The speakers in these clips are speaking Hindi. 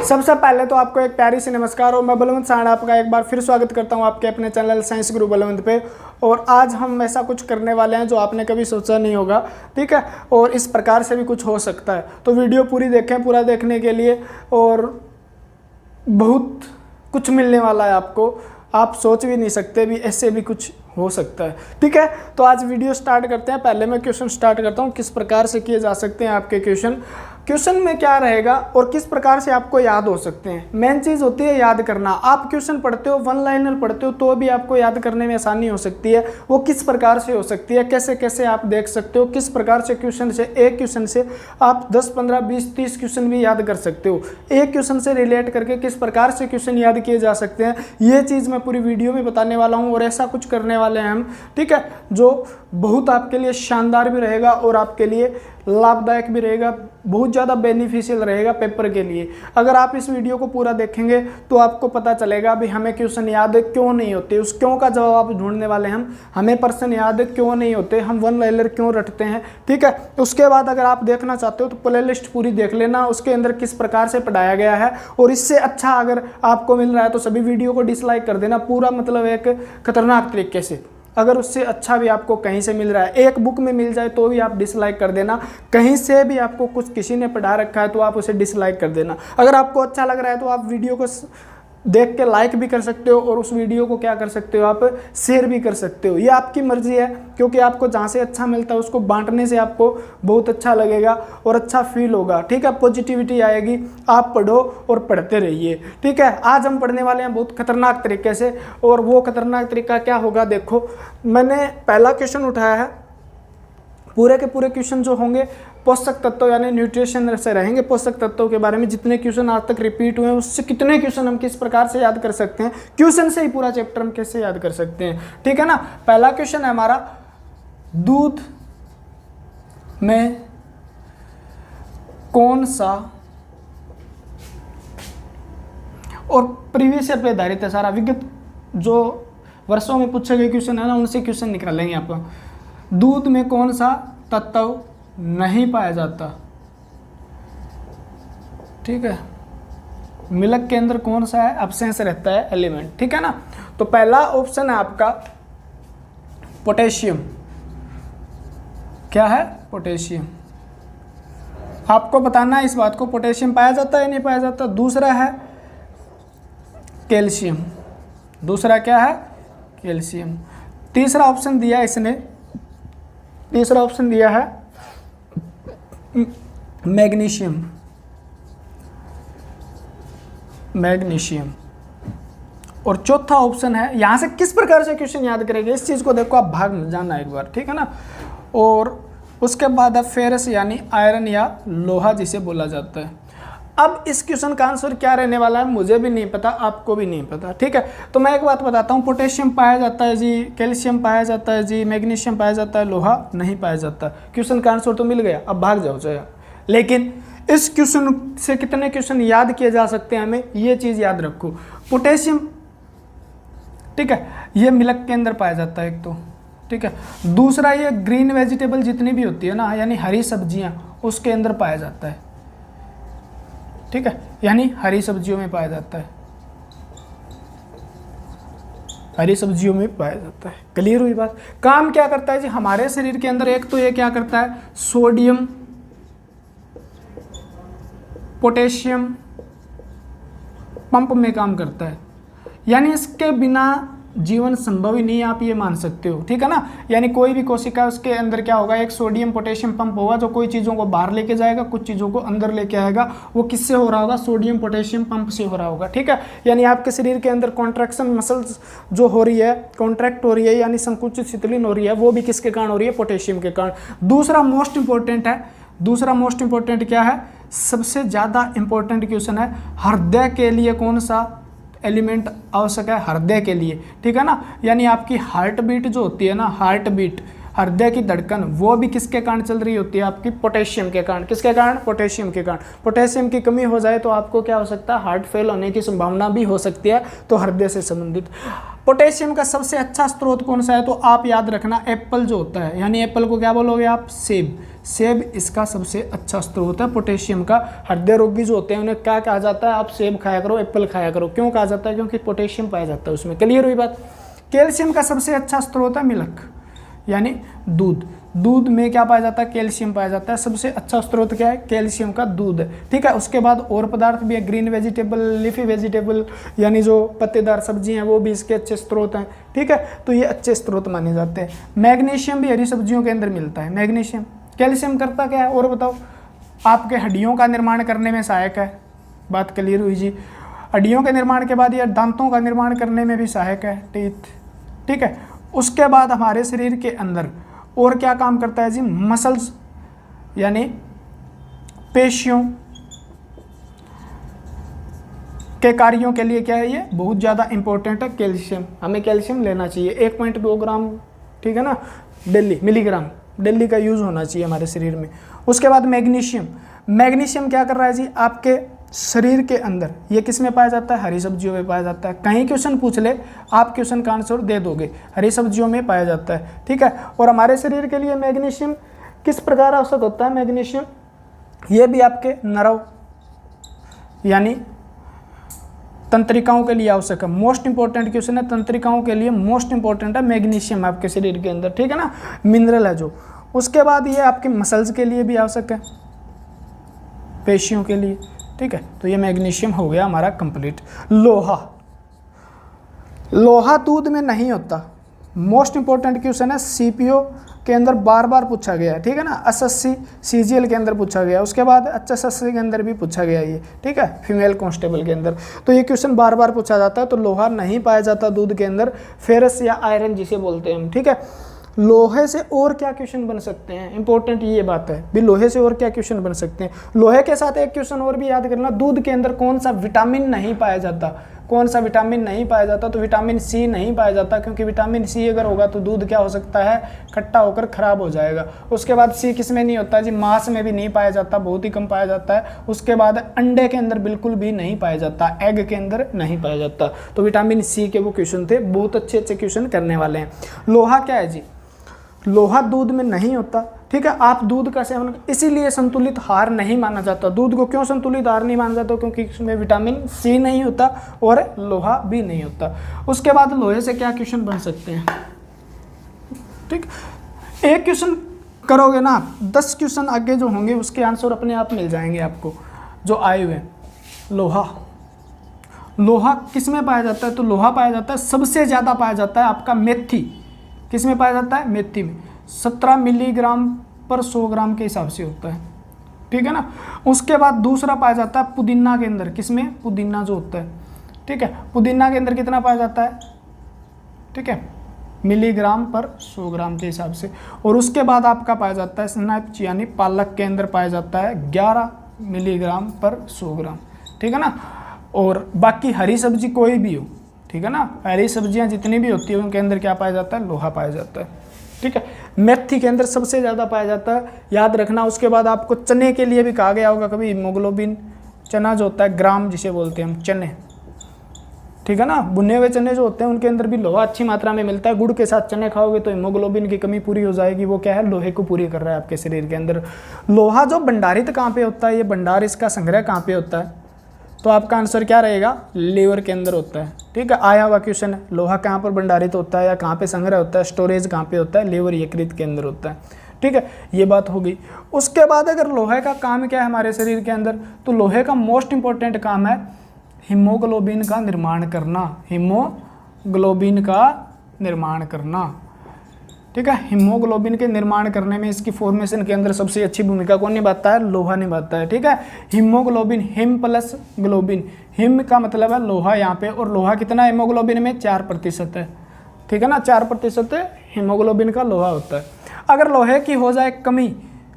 सबसे पहले तो आपको एक प्यारी सी नमस्कार और मैं बलवंत साहड़ा आपका एक बार फिर स्वागत करता हूं आपके अपने चैनल साइंस गुरु बलवंत पे। और आज हम ऐसा कुछ करने वाले हैं जो आपने कभी सोचा नहीं होगा, ठीक है। और इस प्रकार से भी कुछ हो सकता है, तो वीडियो पूरी देखें। पूरा देखने के लिए और बहुत कुछ मिलने वाला है आपको, आप सोच भी नहीं सकते भी ऐसे भी कुछ हो सकता है, ठीक है। तो आज वीडियो स्टार्ट करते हैं। पहले मैं क्वेश्चन स्टार्ट करता हूँ, किस प्रकार से किए जा सकते हैं आपके क्वेश्चन में क्या रहेगा और किस प्रकार से आपको याद हो सकते हैं। मेन चीज़ होती है याद करना। आप क्वेश्चन पढ़ते हो, वन लाइनर पढ़ते हो तो भी आपको याद करने में आसानी हो सकती है। वो किस प्रकार से हो सकती है, कैसे कैसे आप देख सकते हो, किस प्रकार से क्वेश्चन से, एक क्वेश्चन से आप 10, 15, 20, 30 क्वेश्चन भी याद कर सकते हो। एक क्वेश्चन से रिलेट करके किस प्रकार से क्वेश्चन याद किए जा सकते हैं, ये चीज़ मैं पूरी वीडियो में बताने वाला हूँ। और ऐसा कुछ करने वाले हैं हम, ठीक है, जो बहुत आपके लिए शानदार भी रहेगा और आपके लिए लाभदायक भी रहेगा, बहुत ज़्यादा बेनिफिशियल रहेगा पेपर के लिए। अगर आप इस वीडियो को पूरा देखेंगे तो आपको पता चलेगा भी हमें क्वेश्चन याद क्यों नहीं होते, उस क्यों का जवाब ढूंढने वाले हम। हमें प्रश्न याद क्यों नहीं होते, हम वन लाइनर क्यों रटते हैं, ठीक है। उसके बाद अगर आप देखना चाहते हो तो प्ले लिस्ट पूरी देख लेना, उसके अंदर किस प्रकार से पढ़ाया गया है। और इससे अच्छा अगर आपको मिल रहा है तो सभी वीडियो को डिसलाइक कर देना, पूरा मतलब एक खतरनाक तरीके से। अगर उससे अच्छा भी आपको कहीं से मिल रहा है, एक बुक में मिल जाए तो भी आप डिसलाइक कर देना। कहीं से भी आपको कुछ किसी ने पढ़ा रखा है तो आप उसे डिसलाइक कर देना। अगर आपको अच्छा लग रहा है तो आप वीडियो को देख के लाइक भी कर सकते हो और उस वीडियो को क्या कर सकते हो, आप शेयर भी कर सकते हो। ये आपकी मर्जी है, क्योंकि आपको जहाँ से अच्छा मिलता है उसको बांटने से आपको बहुत अच्छा लगेगा और अच्छा फील होगा, ठीक है। पॉजिटिविटी आएगी। आप पढ़ो और पढ़ते रहिए, ठीक है। आज हम पढ़ने वाले हैं बहुत खतरनाक तरीके से, और वो खतरनाक तरीका क्या होगा, देखो मैंने पहला क्वेश्चन उठाया है। पूरे के पूरे क्वेश्चन जो होंगे पोषक तत्व यानी न्यूट्रिशन से रहेंगे। पोषक तत्वों के बारे में जितने क्वेश्चन आज तक रिपीट हुए हैं उससे कितने क्वेश्चन हम किस प्रकार से याद कर सकते हैं, क्वेश्चन से ही पूरा चैप्टर हम कैसे याद कर सकते हैं, ठीक है ना। पहला क्वेश्चन है हमारा, दूध में कौन सा, और प्रीवियस ईयर पे आधारित है सारा, विगत जो वर्षों में पूछे गए क्वेश्चन है ना उनसे क्वेश्चन निकालेंगे आप। दूध में कौन सा तत्व नहीं पाया जाता, ठीक है। मिल्क के अंदर कौन सा है, एब्सेंस रहता है एलिमेंट, ठीक है ना। तो पहला ऑप्शन है आपका पोटेशियम। क्या है, पोटेशियम। आपको बताना है इस बात को, पोटेशियम पाया जाता है या नहीं पाया जाता। दूसरा है कैल्शियम। दूसरा क्या है, कैल्शियम। तीसरा ऑप्शन दिया इसने, तीसरा ऑप्शन दिया है मैग्नीशियम। मैग्नीशियम। और चौथा ऑप्शन है, यहां से किस प्रकार से क्वेश्चन याद करेंगे इस चीज को देखो, आप भाग में जाना एक बार, ठीक है ना। और उसके बाद है फेरस यानी आयरन या लोहा जिसे बोला जाता है। अब इस क्वेश्चन का आंसर क्या रहने वाला है मुझे भी नहीं पता, आपको भी नहीं पता, ठीक है। तो मैं एक बात बताता हूँ, पोटेशियम पाया जाता है जी, कैल्शियम पाया जाता है जी, मैग्नीशियम पाया जाता है, लोहा नहीं पाया जाता। क्वेश्चन का आंसर तो मिल गया, अब भाग जाओ चाहे। लेकिन इस क्वेश्चन से कितने क्वेश्चन याद किए जा सकते हैं हमें, ये चीज़ याद रखो। पोटेशियम, ठीक है, ये मिल्क के अंदर पाया जाता है एक तो, ठीक है। दूसरा ये ग्रीन वेजिटेबल जितनी भी होती है ना, यानी हरी सब्जियां, उसके अंदर पाया जाता है, ठीक है, यानी हरी सब्जियों में पाया जाता है, हरी सब्जियों में पाया जाता है। क्लियर हुई बात। काम क्या करता है जी हमारे शरीर के अंदर, एक तो ये क्या करता है, सोडियम पोटेशियम पंप में काम करता है, यानी इसके बिना जीवन संभव ही नहीं है, आप ये मान सकते हो, ठीक है ना। यानी कोई भी कोशिका उसके अंदर क्या होगा, एक सोडियम पोटेशियम पंप होगा जो कोई चीज़ों को बाहर लेके जाएगा, कुछ चीज़ों को अंदर लेके आएगा। वो किससे हो रहा होगा, सोडियम पोटेशियम पंप से हो रहा होगा, ठीक है। यानी आपके शरीर के अंदर कॉन्ट्रैक्शन मसल्स जो हो रही है, कॉन्ट्रैक्ट हो रही है, यानी संकुचित शिथिलन हो रही है, वो भी किसके कारण हो रही है, पोटेशियम के कारण। दूसरा मोस्ट इंपॉर्टेंट है, दूसरा मोस्ट इंपॉर्टेंट क्या है, सबसे ज़्यादा इंपॉर्टेंट क्वेश्चन है, हृदय के लिए कौन सा एलिमेंट आवश्यक है हृदय के लिए, ठीक है ना। यानी आपकी हार्ट बीट जो होती है ना, हार्ट हृदय की धड़कन वो भी किसके कारण चल रही होती है? आपकी पोटेशियम के कारण। किसके कारण? पोटेशियम के कारण। पोटेशियम की कमी हो जाए तो आपको क्या हो सकता है? हार्ट फेल होने की संभावना भी हो सकती है, तो हृदय से संबंधित। पोटेशियम का सबसे अच्छा स्रोत कौन सा है? तो आप याद रखना, एप्पल जो होता है, यानी एप्पल को क्या बोलोगे आप? सेब। सेब इसका सबसे अच्छा स्रोत है पोटेशियम का। हृदय रोगी जो होते हैं उन्हें क्या कहा जाता है? आप सेब खाया करो, एप्पल खाया करो। क्यों कहा जाता है? क्योंकि पोटेशियम पाया जाता है उसमें। क्लियर हुई बात? कैल्शियम का सबसे अच्छा स्रोत है मिल्क, यानी दूध। दूध में क्या पाया जाता है? कैल्शियम पाया जाता है। सबसे अच्छा स्रोत क्या है? कैल्शियम का दूध है। ठीक है, उसके बाद और पदार्थ भी है, ग्रीन वेजिटेबल, लीफी वेजिटेबल, यानी जो पत्तेदार सब्जी हैं वो भी इसके अच्छे स्रोत हैं। ठीक है, तो ये अच्छे स्रोत माने जाते हैं। मैग्नीशियम भी हरी सब्जियों के अंदर मिलता है। मैग्नीशियम, कैल्शियम करता क्या है और बताओ? आपके हड्डियों का निर्माण करने में सहायक है। बात क्लियर हुई जी? हड्डियों के निर्माण के बाद ये दांतों का निर्माण करने में भी सहायक है, टीथ। ठीक है, उसके बाद हमारे शरीर के अंदर और क्या काम करता है जी? मसल्स, यानी पेशियों के कार्यों के लिए क्या है? ये बहुत ज़्यादा इंपॉर्टेंट है कैल्शियम। हमें कैल्शियम लेना चाहिए 1.2 ग्राम, ठीक है ना, डेली, मिलीग्राम डेली का यूज़ होना चाहिए हमारे शरीर में। उसके बाद मैग्नीशियम। मैग्नीशियम क्या कर रहा है जी? आपके शरीर के अंदर ये किस में पाया जाता है? हरी सब्जियों में पाया जाता है। कहीं क्वेश्चन पूछ ले, आप क्वेश्चन का आंसर दे दोगे, हरी सब्जियों में पाया जाता है। ठीक है, और हमारे शरीर के लिए मैग्नीशियम किस प्रकार आवश्यक होता है? मैग्नीशियम ये भी आपके नर्व यानी तंत्रिकाओं के लिए आवश्यक है। मोस्ट इंपॉर्टेंट क्वेश्चन है, तंत्रिकाओं के लिए मोस्ट इंपॉर्टेंट है मैग्नीशियम आपके शरीर के अंदर। ठीक है ना, मिनरल है जो। उसके बाद ये आपके मसल्स के लिए भी आवश्यक है, पेशियों के लिए। ठीक है, तो ये मैग्नीशियम हो गया हमारा कंप्लीट। लोहा, लोहा दूध में नहीं होता। मोस्ट इंपॉर्टेंट क्वेश्चन है, सीपीओ के अंदर बार बार पूछा गया है। ठीक है ना, एसएससी सीजीएल के अंदर पूछा गया, उसके बाद एचएसएससी के अंदर भी पूछा गया ये। ठीक है, फीमेल कांस्टेबल के अंदर, तो ये क्वेश्चन बार बार पूछा जाता है। तो लोहा नहीं पाया जाता दूध के अंदर, फेरस या आयरन जिसे बोलते हैं हम। ठीक है, लोहे से और क्या क्वेश्चन बन सकते हैं? इंपॉर्टेंट ये बात है भी, लोहे से और क्या क्वेश्चन बन सकते हैं। लोहे के साथ एक क्वेश्चन और भी याद करना, दूध के अंदर कौन सा विटामिन नहीं पाया जाता? कौन सा विटामिन नहीं पाया जाता? तो विटामिन सी नहीं पाया जाता, क्योंकि विटामिन सी अगर होगा तो दूध क्या हो सकता है? खट्टा होकर खराब हो जाएगा। उसके बाद सी किस में नहीं होता जी? मांस में भी नहीं पाया जाता, बहुत ही कम पाया जाता है। उसके बाद अंडे के अंदर बिल्कुल भी नहीं पाया जाता, एग के अंदर नहीं पाया जाता। तो विटामिन सी के वो क्वेश्चन थे, बहुत अच्छे अच्छे क्वेश्चन करने वाले हैं। लोहा क्या है जी? लोहा दूध में नहीं होता। ठीक है, आप दूध का सेवन, इसीलिए संतुलित आहार नहीं माना जाता। दूध को क्यों संतुलित आहार नहीं माना जाता? क्योंकि इसमें विटामिन सी नहीं होता और लोहा भी नहीं होता। उसके बाद लोहे से क्या क्वेश्चन बन सकते हैं? ठीक, एक क्वेश्चन करोगे ना, 10 क्वेश्चन आगे जो होंगे उसके आंसर अपने आप मिल जाएंगे आपको जो आए हुए। लोहा, लोहा किस में पाया जाता है? तो लोहा पाया जाता है, सबसे ज़्यादा पाया जाता है आपका मेथी। किस में पाया जाता है? मेथी में। 17 मिलीग्राम पर 100 ग्राम के हिसाब से होता है। ठीक है ना, उसके बाद दूसरा पाया जाता है पुदीना के अंदर। किस में? पुदीना जो होता है। ठीक है, पुदीना के अंदर कितना पाया जाता है? ठीक है, मिलीग्राम पर 100 ग्राम के हिसाब से। और उसके बाद आपका पाया जाता है स्नैप्स यानी पालक के अंदर पाया जाता है 11 मिलीग्राम पर 100 ग्राम। ठीक है ना, और बाकी हरी सब्जी कोई भी हो, ठीक है ना, हरी सब्जियां जितनी भी होती है उनके अंदर क्या पाया जाता है? लोहा पाया जाता है। ठीक है, मेथी के अंदर सबसे ज़्यादा पाया जाता है, याद रखना। उसके बाद आपको चने के लिए भी कहा गया होगा कभी, हीमोग्लोबिन। चना जो होता है, ग्राम जिसे बोलते हैं हम, चने। ठीक है ना, भुने हुए चने जो होते हैं उनके अंदर भी लोहा अच्छी मात्रा में मिलता है। गुड़ के साथ चने खाओगे तो हीमोग्लोबिन की कमी पूरी हो जाएगी। वो क्या है? लोहे को पूरी कर रहा है आपके शरीर के अंदर। लोहा जो भंडारित कहाँ पे होता है? ये भंडार, इसका संग्रह कहाँ पे होता है? तो आपका आंसर क्या रहेगा? लीवर के अंदर होता है। ठीक है, आया हुआ क्वेश्चन है, लोहा कहाँ पर भंडारित होता है या कहाँ पे संग्रह होता है, स्टोरेज कहाँ पे होता है? लीवर यकृत के अंदर होता है। ठीक है, ये बात हो गई। उसके बाद अगर लोहे का काम क्या है हमारे शरीर के अंदर, तो लोहे का मोस्ट इंपॉर्टेंट काम है हीमोग्लोबिन का निर्माण करना। हीमोग्लोबिन का निर्माण करना। ठीक है, हीमोग्लोबिन के निर्माण करने में, इसकी फॉर्मेशन के अंदर सबसे अच्छी भूमिका कौन निभाता है? लोहा निभाता है। ठीक है, haemoglobin, him plus globin. Him का मतलब है लोहा यहाँ पे, और लोहा कितना हीमोग्लोबिन में? 4% है। ठीक है ना, 4% हीमोग्लोबिन का लोहा होता है। अगर लोहे की हो जाए कमी,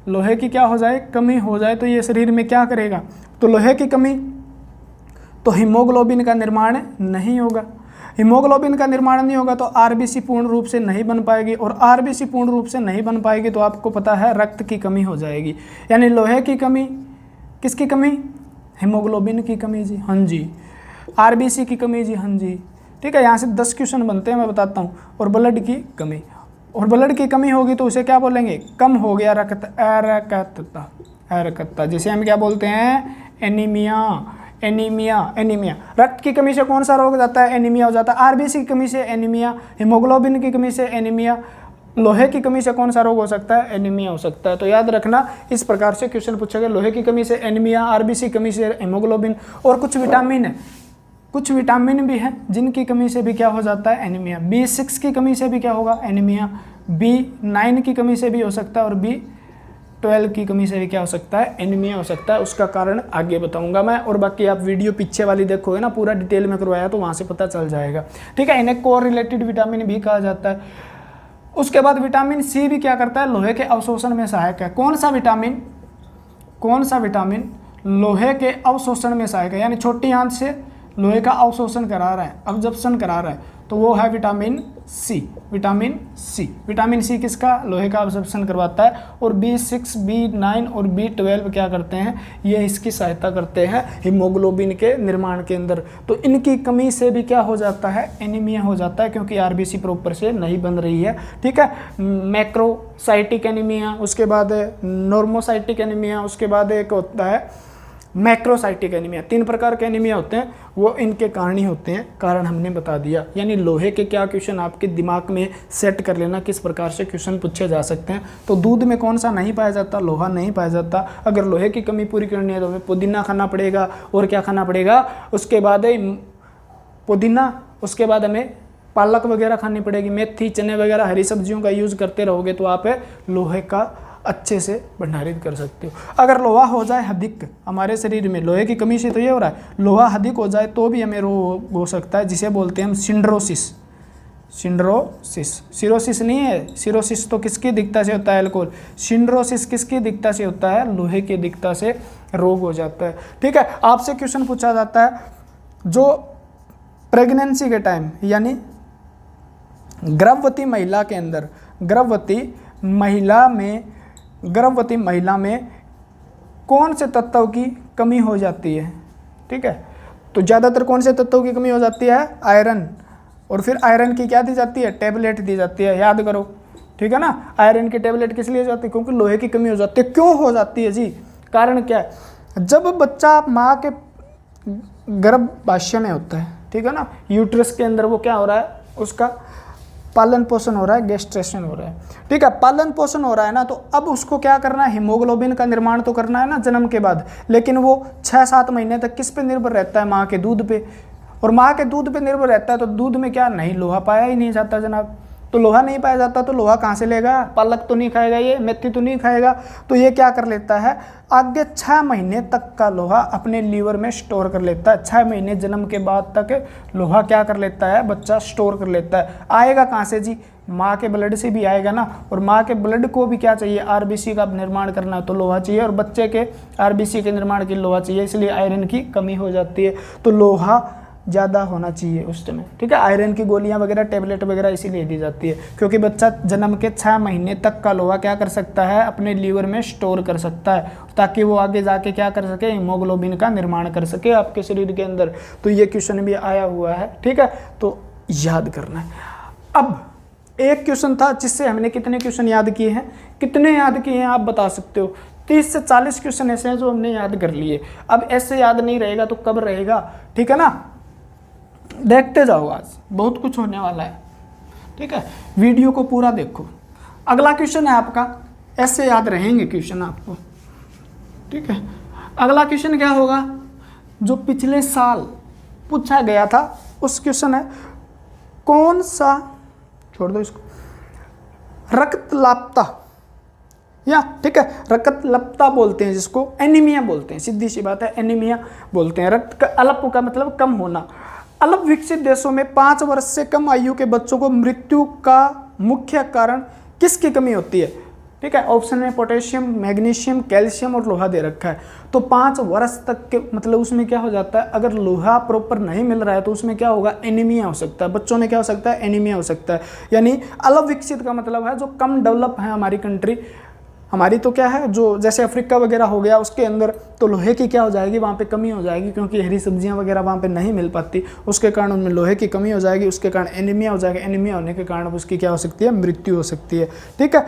लोहे की क्या हो जाए? कमी हो जाए, तो ये शरीर में क्या करेगा? तो लोहे की कमी, तो हीमोग्लोबिन का निर्माण नहीं होगा। हीमोग्लोबिन का निर्माण नहीं होगा तो आरबीसी पूर्ण रूप से नहीं बन पाएगी, और आरबीसी पूर्ण रूप से नहीं बन पाएगी तो आपको पता है रक्त की कमी हो जाएगी, यानी लोहे की कमी, किसकी कमी, हीमोग्लोबिन की कमी जी, हाँ जी, आरबीसी की कमी जी, हाँ जी, ठीक है। यहाँ से 10 क्वेश्चन बनते हैं, मैं बताता हूँ। और ब्लड की कमी, और ब्लड की कमी होगी तो उसे क्या बोलेंगे, कम हो गया रक्त, अरकतता, अरकतता, जिसे हम क्या बोलते हैं, एनीमिया, एनीमिया, एनीमिया। रक्त की कमी से कौन सा रोग हो जाता है, एनीमिया हो जाता है। आरबीसी की कमी से एनीमिया, हीमोग्लोबिन की कमी से एनीमिया, लोहे की कमी से कौन सा रोग हो सकता है, एनीमिया हो सकता है। तो याद रखना, इस प्रकार से क्वेश्चन पूछेगा, लोहे की कमी से एनीमिया, आरबीसी की कमी से हीमोग्लोबिन। और कुछ विटामिन है, कुछ विटामिन भी हैं जिनकी कमी से भी क्या हो जाता है, एनीमिया। B6 की कमी से भी क्या होगा, एनीमिया। B9 की कमी से भी हो सकता है, और B12 की कमी से भी क्या हो सकता है, एनीमिया हो सकता है। उसका कारण आगे बताऊंगा मैं, और बाकी आप वीडियो पीछे वाली देखोगे ना, पूरा डिटेल में करवाया तो वहाँ से पता चल जाएगा, ठीक है। इन्हें कोर रिलेटेड विटामिन भी कहा जाता है। उसके बाद विटामिन सी भी क्या करता है, लोहे के अवशोषण में सहायक है। कौन सा विटामिन, कौन सा विटामिन लोहे के अवशोषण में सहायक है, यानी छोटी आंत से लोहे का अवशोषण करा रहा है, अब्जॉर्प्शन करा रहा है, तो वो है vitamin C, vitamin C. Vitamin C किसका, लोहे का अब्जॉर्प्शन करवाता है। और B6, B9 और B12 क्या करते हैं, ये इसकी सहायता करते हैं हीमोग्लोबिन के निर्माण के अंदर। तो इनकी कमी से भी क्या हो जाता है, एनीमिया हो जाता है, क्योंकि आरबीसी प्रॉपर से नहीं बन रही है, ठीक है। मैक्रोसाइटिक एनीमिया, उसके बाद नॉर्मोसाइटिक एनीमिया, उसके बाद एक होता है मैक्रोसाइटिक एनीमिया। 3 प्रकार के एनीमिया होते हैं, वो इनके कारण ही होते हैं, कारण हमने बता दिया। यानी लोहे के क्या क्वेश्चन आपके दिमाग में सेट कर लेना, किस प्रकार से क्वेश्चन पूछे जा सकते हैं। तो दूध में कौन सा नहीं पाया जाता, लोहा नहीं पाया जाता। अगर लोहे की कमी पूरी करनी है तो हमें पुदीना खाना पड़ेगा, और क्या खाना पड़ेगा, उसके बाद पुदीना, उसके बाद हमें पालक वगैरह खानी पड़ेगी, मेथी, चने वगैरह हरी सब्जियों का यूज़ करते रहोगे तो आप लोहे का अच्छे से भंडारित कर सकते हो। अगर लोहा हो जाए अधिक हमारे शरीर में, लोहे की कमी से तो ये हो रहा है, लोहा अधिक हो जाए तो भी हमें रोग हो सकता है, जिसे बोलते हैं हम सिंड्रोसिस। सिंड्रोसिस, सिरोसिस नहीं है, सिरोसिस तो किसकी दिक्कता से होता है, अल्कोहल। सिंड्रोसिस किसकी दिक्कता से होता है, लोहे की दिक्कता से रोग हो जाता है, ठीक है। आपसे क्वेश्चन पूछा जाता है, जो प्रेगनेंसी के टाइम, यानी गर्भवती महिला के अंदर, गर्भवती महिला में कौन से तत्वों की कमी हो जाती है, ठीक है। तो ज़्यादातर कौन से तत्वों की कमी हो जाती है, आयरन। और फिर आयरन की क्या दी जाती है, टैबलेट दी जाती है, याद करो, ठीक है ना। आयरन की टैबलेट किस लिए जाती है, क्योंकि लोहे की कमी हो जाती है। क्यों हो जाती है जी, कारण क्या है, जब बच्चा माँ के गर्भाशय में होता है, ठीक है ना, यूट्रस के अंदर वो क्या हो रहा है, उसका पालन पोषण हो रहा है, गेस्ट्रेशन हो रहा है, ठीक है। पालन पोषण हो रहा है ना, तो अब उसको क्या करना है, हीमोग्लोबिन का निर्माण तो करना है ना जन्म के बाद, लेकिन वो 6-7 महीने तक किस पे निर्भर रहता है, माँ के दूध पे। और माँ के दूध पे निर्भर रहता है तो दूध में क्या नहीं, लोहा पाया ही नहीं जाता जनाब। तो लोहा नहीं पाया जाता तो लोहा कहाँ से लेगा, पालक तो नहीं खाएगा, ये मेथी तो नहीं खाएगा, तो ये क्या कर लेता है, आगे 6 महीने तक का लोहा अपने लीवर में स्टोर कर लेता है। 6 महीने जन्म के बाद तक लोहा क्या कर लेता है, बच्चा स्टोर कर लेता है। आएगा कहाँ से जी, माँ के ब्लड से भी आएगा ना, और माँ के ब्लड को भी क्या चाहिए, आरबीसी का निर्माण करना है तो लोहा चाहिए, और बच्चे के आरबीसी के निर्माण के लिए लोहा चाहिए, इसलिए आयरन की कमी हो जाती है। तो लोहा ज़्यादा होना चाहिए उस समय, ठीक है। आयरन की गोलियां वगैरह, टैबलेट वगैरह इसीलिए दी जाती है, क्योंकि बच्चा जन्म के 6 महीने तक का लोहा क्या कर सकता है, अपने लीवर में स्टोर कर सकता है, ताकि वो आगे जाके क्या कर सके, हीमोग्लोबिन का निर्माण कर सके आपके शरीर के अंदर। तो ये क्वेश्चन भी आया हुआ है, ठीक है, तो याद करना है। अब एक क्वेश्चन था जिससे हमने कितने क्वेश्चन याद किए हैं, कितने याद किए हैं आप बता सकते हो। 30 से 40 क्वेश्चन ऐसे हैं जो हमने याद कर लिए। अब ऐसे याद नहीं रहेगा तो कब रहेगा, ठीक है ना। देखते जाओ, आज बहुत कुछ होने वाला है, ठीक है, वीडियो को पूरा देखो। अगला क्वेश्चन है आपका, ऐसे याद रहेंगे क्वेश्चन आपको, ठीक है। अगला क्वेश्चन क्या होगा, जो पिछले साल पूछा गया था उस क्वेश्चन है, कौन सा, छोड़ दो इसको, रक्तलापता, या ठीक है, रक्तलप्ता बोलते हैं जिसको, एनीमिया बोलते हैं, सीधी सी बात है, एनीमिया बोलते हैं। रक्त का अल्प का मतलब कम होना। अल्प विकसित देशों में 5 वर्ष से कम आयु के बच्चों को मृत्यु का मुख्य कारण किसकी कमी होती है, ठीक है। ऑप्शन में पोटेशियम, मैग्नीशियम, कैल्शियम और लोहा दे रखा है। तो 5 वर्ष तक के मतलब उसमें क्या हो जाता है, अगर लोहा प्रॉपर नहीं मिल रहा है तो उसमें क्या होगा, एनीमिया हो सकता है। बच्चों में क्या हो सकता है, एनीमिया हो सकता है। यानी अल्पविकसित का मतलब है जो कम डेवलप है हमारी कंट्री, हमारी तो क्या है जो जैसे अफ्रीका वगैरह हो गया उसके अंदर, तो लोहे की क्या हो जाएगी, वहाँ पे कमी हो जाएगी, क्योंकि हरी सब्जियाँ वगैरह वहाँ पे नहीं मिल पाती, उसके कारण उनमें लोहे की कमी हो जाएगी, उसके कारण एनीमिया हो जाएगा। एनीमिया होने के कारण उसकी क्या हो सकती है, मृत्यु हो सकती है। ठीक है,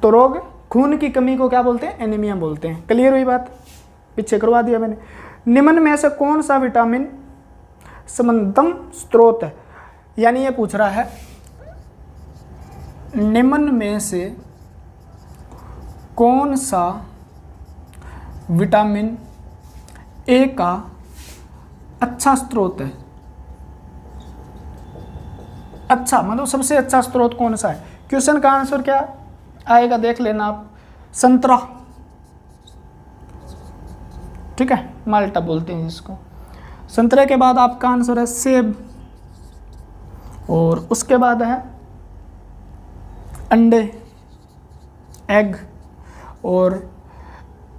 तो रोग, खून की कमी को क्या बोलते हैं, एनीमिया बोलते हैं। क्लियर हुई बात, पीछे करवा दिया मैंने। निम्न में से कौन सा विटामिन समंतम स्रोत है, यानी ये पूछ रहा है निम्न में से कौन सा विटामिन ए का अच्छा स्रोत है। अच्छा मतलब सबसे अच्छा स्रोत कौन सा है। क्वेश्चन का आंसर क्या आएगा देख लेना आप, संतरा। ठीक है, माल्टा बोलते हैं जिसको। संतरे के बाद आपका आंसर है सेब, और उसके बाद है अंडे, एग, और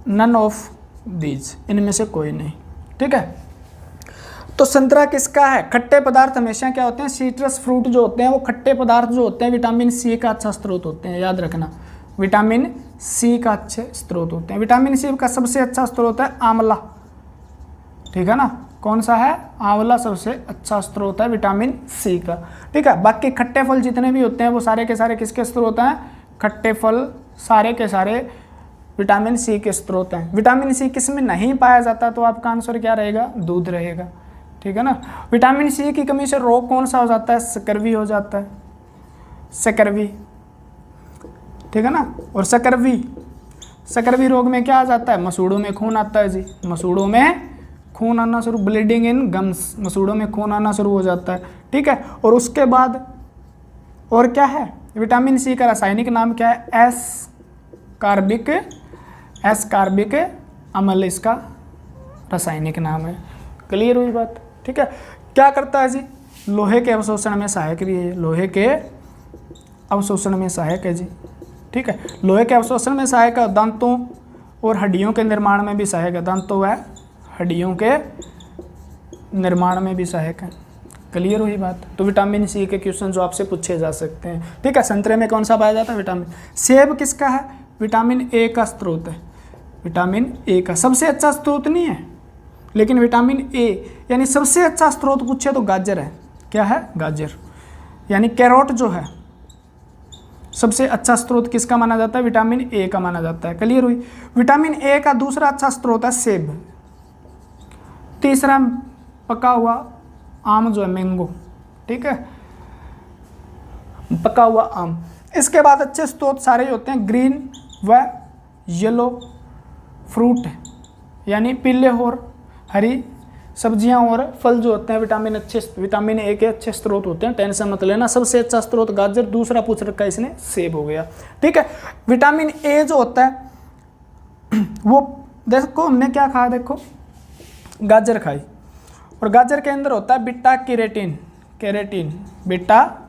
नन ऑफ दीज, इनमें से कोई नहीं। ठीक है, तो संतरा किसका है, खट्टे पदार्थ हमेशा क्या होते हैं, सीट्रस फ्रूट जो होते हैं वो खट्टे पदार्थ जो होते हैं विटामिन सी का अच्छा स्रोत होते हैं, याद रखना, विटामिन सी का अच्छे स्रोत होते हैं। विटामिन सी का सबसे अच्छा स्रोत है आंवला, ठीक है ना, कौन सा है, आंवला सबसे अच्छा स्रोत है विटामिन सी का। ठीक है, बाकी खट्टे फल जितने भी होते हैं वो सारे के सारे किसके स्रोत हैं, खट्टे फल सारे के सारे विटामिन सी के स्रोत हैं। विटामिन सी किस में नहीं पाया जाता, तो आपका आंसर क्या रहेगा, दूध रहेगा। ठीक है ना, विटामिन सी की कमी से रोग कौन सा हो जाता है, स्कर्वी हो जाता है, स्कर्वी। ठीक है ना, और स्कर्वी रोग में क्या आ जाता है, मसूड़ों में खून आता है जी, मसूड़ों में खून आना शुरू, ब्लीडिंग इन गम्स, मसूड़ों में खून आना शुरू हो जाता है। ठीक है, और उसके बाद और क्या है, विटामिन सी का रासायनिक नाम क्या है, एस कार्बिक अम्ल इसका रासायनिक नाम है। क्लियर हुई बात। ठीक है, क्या करता है जी, लोहे के अवशोषण में सहायक भी है, लोहे के अवशोषण में सहायक है जी। ठीक है, लोहे के अवशोषण में सहायक है, दांतों और हड्डियों के निर्माण में भी सहायक है, दांतों व हड्डियों के निर्माण में भी सहायक है। क्लियर हुई बात। तो विटामिन सी के क्वेश्चन जो आपसे पूछे जा सकते हैं। ठीक है, संतरे में कौन सा पाया जाता है, विटामिन। सेब किसका है, विटामिन ए का स्रोत है, विटामिन ए का। सबसे अच्छा स्रोत नहीं है लेकिन विटामिन ए, यानी सबसे अच्छा स्रोत पूछे तो गाजर है। क्या है, गाजर, यानी कैरोट जो है सबसे अच्छा स्रोत किसका माना जाता है, विटामिन ए का माना जाता है। क्लियर हुई। विटामिन ए का दूसरा अच्छा स्रोत है सेब। तीसरा पका हुआ आम जो है, मैंगो। ठीक है, पका हुआ आम। इसके बाद अच्छे स्रोत सारे होते हैं ग्रीन व येलो फ्रूट, यानी पीले और हरी सब्जियां और फल जो होते हैं विटामिन ए के अच्छे स्रोत होते हैं। टेंशन मत लेना, सबसे अच्छा स्रोत गाजर, दूसरा पूछ रखा है इसने सेब हो गया। ठीक है, विटामिन ए जो होता है वो देखो हमने क्या खाया, देखो गाजर खाई, और गाजर के अंदर होता है बीटा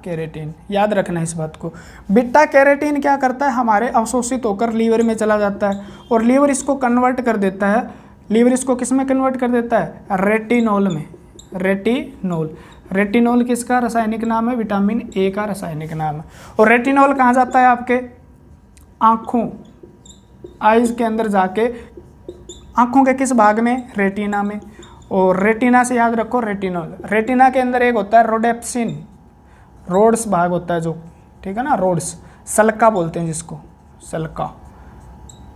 कैरोटीन, याद रखना इस बात को। बीटा कैरोटीन क्या करता है, हमारे अवशोषित होकर लीवर में चला जाता है, और लीवर इसको कन्वर्ट कर देता है, लीवर इसको किस में कन्वर्ट कर देता है, रेटिनॉल में। रेटिनॉल किसका रासायनिक नाम है, विटामिन ए का रासायनिक नाम है। और रेटिनॉल कहाँ जाता है, आपके आँखों, आइज के अंदर जाके, आँखों के किस भाग में, रेटिना में। और रेटिना से याद रखो रेटिनॉल, रेटिना के अंदर एक होता है रोडेप्सिन, रोड्स भाग होता है जो, ठीक है ना, रोड्स, सल्का बोलते हैं जिसको, सल्का।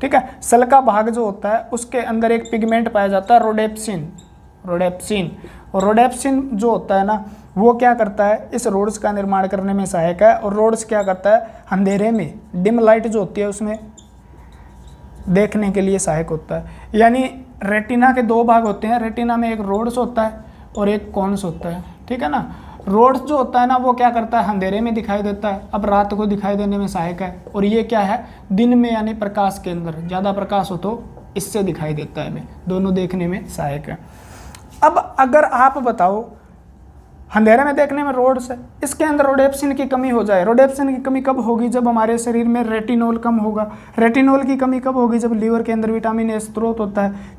ठीक है, सल्का भाग जो होता है उसके अंदर एक पिगमेंट पाया जाता है रोडेप्सिन। और रोडेप्सिन जो होता है ना वो क्या करता है, इस रोड्स का निर्माण करने में सहायक है। और रोड्स क्या करता है, अंधेरे में डिम लाइट जो होती है उसमें देखने के लिए सहायक होता है। यानी रेटिना के दो भाग होते हैं, रेटिना में एक रोड्स होता है और एक कॉन्स होता है। ठीक है ना, रोड्स जो होता है ना वो क्या करता है, अंधेरे में दिखाई देता है, अब रात को दिखाई देने में सहायक है। और ये क्या है, दिन में यानी प्रकाश के अंदर, ज़्यादा प्रकाश हो तो इससे दिखाई देता है हमें, दोनों देखने में सहायक है। अब अगर आप बताओ अंधेरे में देखने में रोड्स है, इसके अंदर रोडेप्सिन की कमी हो जाए। रोडेप्सिन की कमी कब होगी? जब हमारे शरीर में रेटिनॉल कम होगा। रेटिनॉल की कमी कब होगी? जब लीवर के अंदर विटामिन ए स्रोत होता है,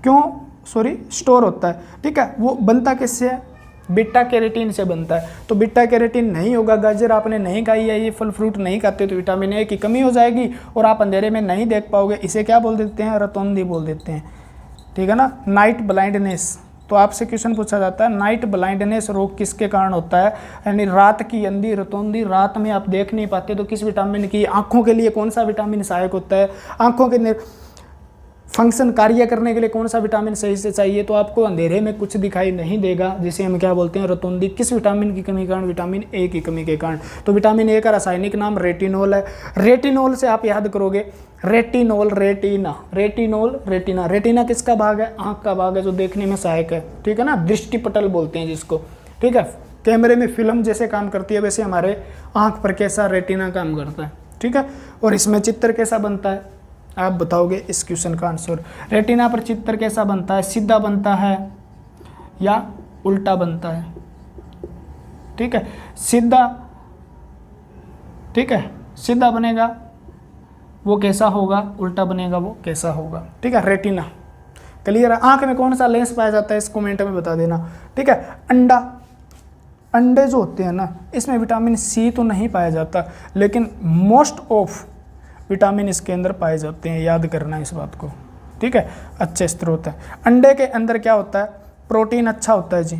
स्टोर होता है, ठीक है। वो बनता किससे है? बीटा कैरोटीन से बनता है। तो बीटा कैरोटीन नहीं होगा, गाजर आपने नहीं खाई है, ये फल फ्रूट नहीं खाते, तो विटामिन ए की कमी हो जाएगी और आप अंधेरे में नहीं देख पाओगे। इसे क्या बोल देते हैं? रतौंधी बोल देते हैं, ठीक है ना, नाइट ब्लाइंडनेस। तो आपसे क्वेश्चन पूछा जाता है नाइट ब्लाइंडनेस रोग किसके कारण होता है? यानी रात की अंधी रतौंधी, रात में आप देख नहीं पाते, तो किस विटामिन की? आंखों के लिए कौन सा विटामिन सहायक होता है? आंखों के फंक्शन कार्य करने के लिए कौन सा विटामिन सही से चाहिए? तो आपको अंधेरे में कुछ दिखाई नहीं देगा, जिसे हम क्या बोलते हैं? रतौंधी। किस विटामिन की कमी के कारण? विटामिन ए की कमी के कारण। तो विटामिन ए का रासायनिक नाम रेटिनॉल है। रेटिनॉल से आप याद करोगे retinol, retina, retinol, retina. Retina किसका भाग है? आंख का भाग है, जो देखने में सहायक है, ठीक है ना, दृष्टिपटल बोलते हैं जिसको, ठीक है। कैमरे में फिल्म जैसे काम करती है, वैसे हमारे आंख पर कैसा रेटिना काम करता है, ठीक है। और इसमें चित्र कैसा बनता है? आप बताओगे इस क्वेश्चन का आंसर। रेटिना पर चित्र कैसा बनता है? सीधा बनता है या उल्टा बनता है? ठीक है, सीधा, ठीक है, सीधा बनेगा वो कैसा होगा, उल्टा बनेगा वो कैसा होगा, ठीक है। रेटिना क्लियर है। आंख में कौन सा लेंस पाया जाता है? इस कमेंट में बता देना, ठीक है। अंडा, अंडे जो होते हैं ना, इसमें विटामिन सी तो नहीं पाया जाता, लेकिन मोस्ट ऑफ विटामिन इसके अंदर पाए जाते हैं, याद करना इस बात को, ठीक है। अच्छे स्रोत है। अंडे के अंदर क्या होता है? प्रोटीन अच्छा होता है जी,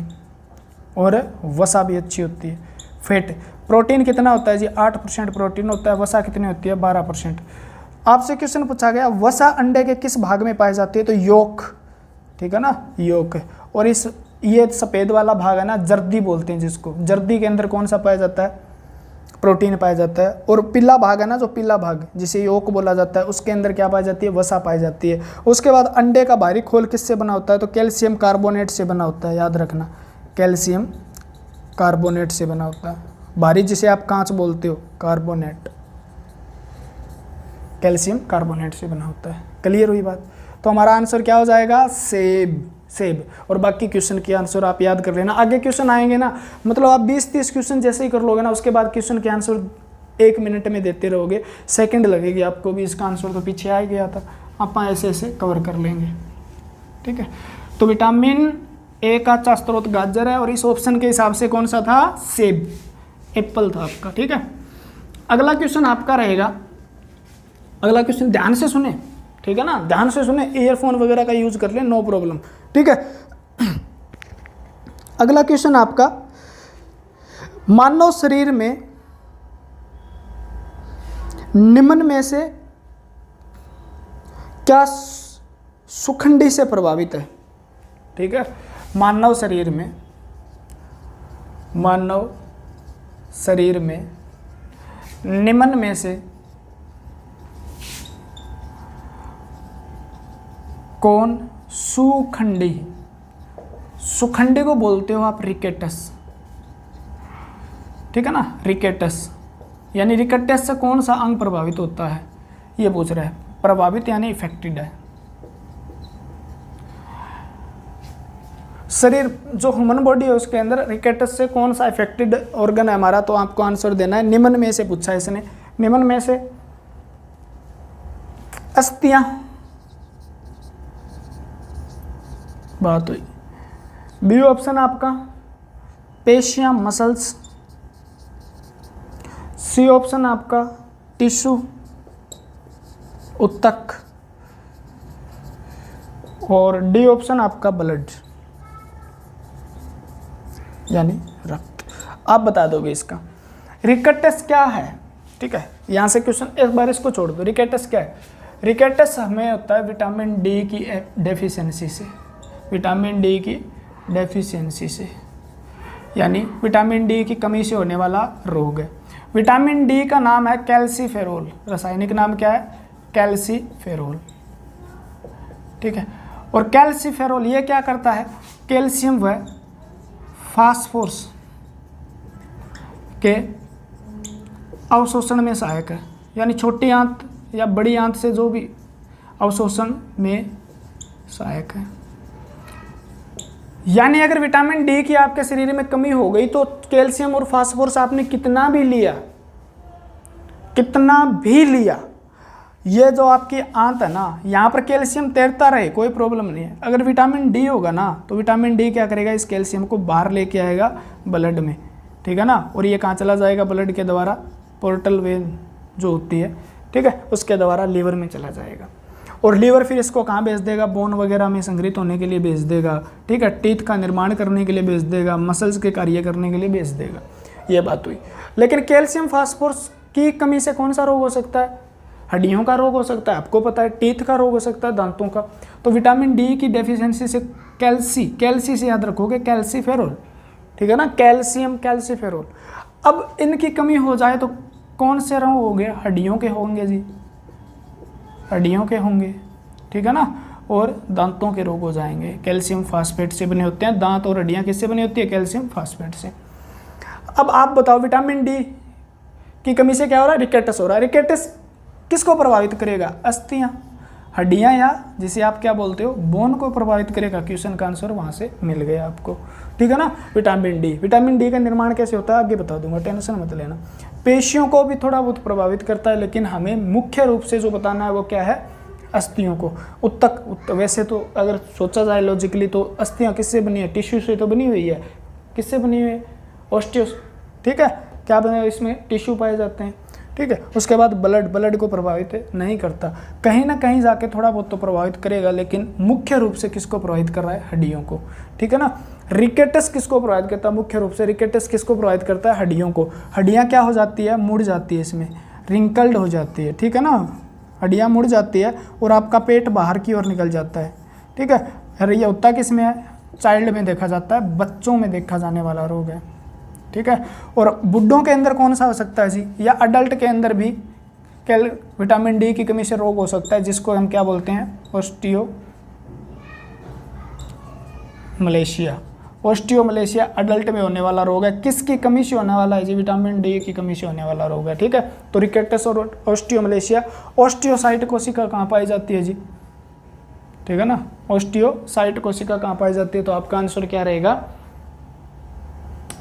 और वसा भी अच्छी होती है। फैट, प्रोटीन कितना होता है जी? 8% प्रोटीन होता है। वसा कितनी होती है? 12%। आपसे क्वेश्चन पूछा गया वसा अंडे के किस भाग में पाई जाती है? तो योक, ठीक है ना, योक। और ये सफ़ेद वाला भाग है ना, जर्दी बोलते हैं जिसको, जर्दी के अंदर कौन सा पाया जाता है? प्रोटीन पाया जाता है। और पीला भाग है ना, जो पीला भाग जिसे योक बोला जाता है, उसके अंदर क्या पाई जाती है? वसा पाई जाती है। उसके बाद अंडे का बाहरी खोल किससे बना होता है? तो कैल्शियम कार्बोनेट से बना होता है, याद रखना, कैल्शियम कार्बोनेट से बना होता है। बाहरी जिसे आप कांच बोलते हो, कार्बोनेट, कैल्शियम कार्बोनेट से बना होता है। क्लियर हुई बात? तो हमारा आंसर क्या हो जाएगा? सेब, सेब। और बाकी क्वेश्चन के आंसर आप याद कर लेना। आगे क्वेश्चन आएंगे ना, मतलब आप 20-30 क्वेश्चन जैसे ही कर लोगे ना, उसके बाद क्वेश्चन के आंसर 1 मिनट में देते रहोगे, सेकंड लगेगी आपको भी। इसका आंसर तो पीछे आ गया था, आप ऐसे ऐसे कवर कर लेंगे, ठीक है। तो विटामिन ए का अच्छा स्रोत गाजर है, और इस ऑप्शन के हिसाब से कौन सा था? सेब, एप्पल था आपका, ठीक है। अगला क्वेश्चन आपका रहेगा, अगला क्वेश्चन ध्यान से सुने, ठीक है ना, ध्यान से सुने, ईयरफोन वगैरह का यूज कर ले, नो प्रॉब्लम, ठीक है। अगला क्वेश्चन आपका, मानव शरीर में निम्न में से क्या सुखंडी से प्रभावित है? ठीक है, मानव शरीर में निम्न में से कौन सुखंडी? सुखंडी को बोलते हो आप रिकेटस, ठीक है ना, रिकेटस। यानी रिकेटस से कौन सा अंग प्रभावित होता है, ये पूछ रहा है। प्रभावित यानी इफेक्टेड है। शरीर जो ह्यूमन बॉडी है उसके अंदर रिकेटस से कौन सा इफेक्टेड ऑर्गन है हमारा? तो आपको आंसर देना है, निम्न में से पूछा है इसने। निम्न में से अस्थियां, बात हुई। बी ऑप्शन आपका पेशियां, मसल्स। सी ऑप्शन आपका टिश्यू, उत्तक। और डी ऑप्शन आपका ब्लड, यानी रक्त। आप बता दोगे इसका। रिकेटस क्या है? ठीक है, यहां से क्वेश्चन, एक बार इसको छोड़ दो। रिकेटस क्या है? रिकेटस हमें होता है विटामिन डी की डेफिशिएंसी से, विटामिन डी की डेफिशिएंसी से, यानी विटामिन डी की कमी से होने वाला रोग है। विटामिन डी का नाम है कैल्सीफेरोल, रासायनिक नाम क्या है? कैल्सीफेरोल, ठीक है। और कैल्सीफेरोल ये क्या करता है? कैल्शियम व फास्फोरस के अवशोषण में सहायक है, यानी छोटी आंत या बड़ी आंत से जो भी अवशोषण में सहायक है। यानी अगर विटामिन डी की आपके शरीर में कमी हो गई तो कैल्शियम और फास्फोरस आपने कितना भी लिया, ये जो आपकी आंत है ना, यहाँ पर कैल्शियम तैरता रहे, कोई प्रॉब्लम नहीं है। अगर विटामिन डी होगा ना तो विटामिन डी क्या करेगा, इस कैल्शियम को बाहर लेके आएगा ब्लड में, ठीक है ना, और ये कहाँ चला जाएगा, ब्लड के द्वारा पोर्टल वेन जो होती है, ठीक है, उसके द्वारा लीवर में चला जाएगा, और लीवर फिर इसको कहाँ भेज देगा, बोन वगैरह में संग्रहित होने के लिए भेज देगा, ठीक है, टीथ का निर्माण करने के लिए भेज देगा, मसल्स के कार्य करने के लिए भेज देगा। ये बात हुई। लेकिन कैल्शियम फास्फोरस की कमी से कौन सा रोग हो सकता है, हड्डियों का रोग हो सकता है, आपको पता है, टीथ का रोग हो सकता है, दांतों का। तो विटामिन डी की डेफिशिएंसी से कैल्सी से याद रखोगे, कैल्सीफेरोल, ठीक है ना, कैल्शियम कैल्सीफेरोल। अब इनकी कमी हो जाए तो कौन से रोग होंगे, हड्डियों के होंगे जी, हड्डियों के होंगे, ठीक है ना, और दांतों के रोग हो जाएंगे। कैल्शियम फास्फेट से बने होते हैं दांत, और हड्डियां किससे बनी होती है, कैल्शियम फास्फेट से। अब आप बताओ विटामिन डी की कमी से क्या हो रहा है, रिकेटस हो रहा है। रिकेटस किसको प्रभावित करेगा, अस्थियां, हड्डियां, या जिसे आप क्या बोलते हो, बोन को प्रभावित करेगा। क्वेश्चन का आंसर वहां से मिल गया आपको, ठीक है ना। विटामिन डी का निर्माण कैसे होता है आगे बता दूंगा, टेंशन मत लेना। पेशियों को भी थोड़ा बहुत प्रभावित करता है, लेकिन हमें मुख्य रूप से जो बताना है वो क्या है, अस्थियों को। उत्तक वैसे तो अगर सोचा जाए लॉजिकली तो अस्थियां किससे बनी है, टिश्यू से तो बनी हुई है, किससे बनी हुई है, ऑस्टियोस, ठीक है, क्या बने हुए, इसमें टिश्यू पाए जाते हैं, ठीक है। उसके बाद ब्लड को प्रभावित नहीं करता, कहीं ना कहीं जाके थोड़ा बहुत तो प्रभावित करेगा, लेकिन मुख्य रूप से किसको प्रभावित कर रहा है, हड्डियों को, ठीक है ना। रिकेटस किसको प्रभावित करता है, मुख्य रूप से रिकेटस किसको प्रभावित करता है, हड्डियों को। हड्डियां क्या हो जाती है, मुड़ जाती है, इसमें रिंकल्ड हो जाती है, ठीक है ना, हड्डियां मुड़ जाती है और आपका पेट बाहर की ओर निकल जाता है, ठीक है। अरे ये होता किस में है, चाइल्ड में देखा जाता है, बच्चों में देखा जाने वाला रोग है, ठीक है। और बुड्ढों के अंदर कौन सा हो सकता है जी, या अडल्ट के अंदर भी विटामिन डी की कमी से रोग हो सकता है, जिसको हम क्या बोलते हैं, ऑस्टियोमलेशिया अडल्ट में होने वाला रोग है। किसकी कमी से होने वाला है जी, विटामिन डी की कमी से होने वाला रोग है, ठीक है। तो रिकेटस और ऑस्टियोमलेशिया, ऑस्टियोसाइट कोशिका कहाँ पाई जाती है जी, ठीक है ना, ऑस्टियोसाइट कोशिका कहाँ पाई जाती है, तो आपका आंसर क्या रहेगा,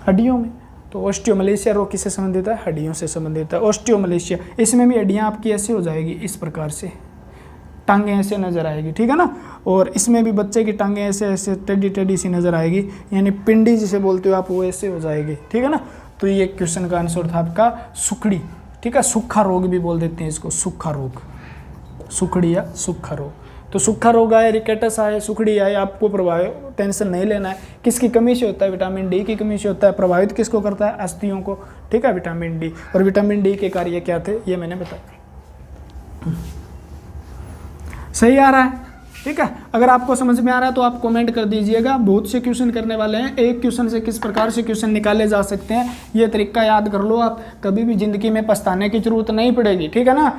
हड्डियों में। तो ऑस्टियोमलेशिया रोग किससे संबंधित है, हड्डियों से संबंधित है। ऑस्टियोमलेशिया, इसमें भी हड्डियां आपकी ऐसे हो जाएगी, इस प्रकार से टांगें ऐसे नजर आएगी, ठीक है ना। और इसमें भी बच्चे की टांगें ऐसे ऐसे टेढ़ी सी नजर आएगी, यानी पिंडी जिसे बोलते हो आप, वो ऐसे हो जाएगी, ठीक है ना। तो ये क्वेश्चन का आंसर था आपका सुखड़ी, ठीक है, सूखा रोग भी बोल देते हैं इसको, सूखा रोग, सुखड़ी या सूखा रोग। तो सूखा रोग आए, रिकेटस आए, सुखड़ी आए, आपको प्रभावित, टेंशन नहीं लेना है। किसकी कमी से होता है, विटामिन डी की कमी से होता है। प्रभावित किसको करता है, अस्थियों को, ठीक है, विटामिन डी। और विटामिन डी के कार्य क्या थे ये मैंने बताया। सही आ रहा है, ठीक है। अगर आपको समझ में आ रहा है तो आप कमेंट कर दीजिएगा। बहुत से क्वेश्चन करने वाले हैं, एक क्वेश्चन से किस प्रकार से क्वेश्चन निकाले जा सकते हैं, ये तरीका याद कर लो आप, कभी भी जिंदगी में पछताने की जरूरत नहीं पड़ेगी, ठीक है ना,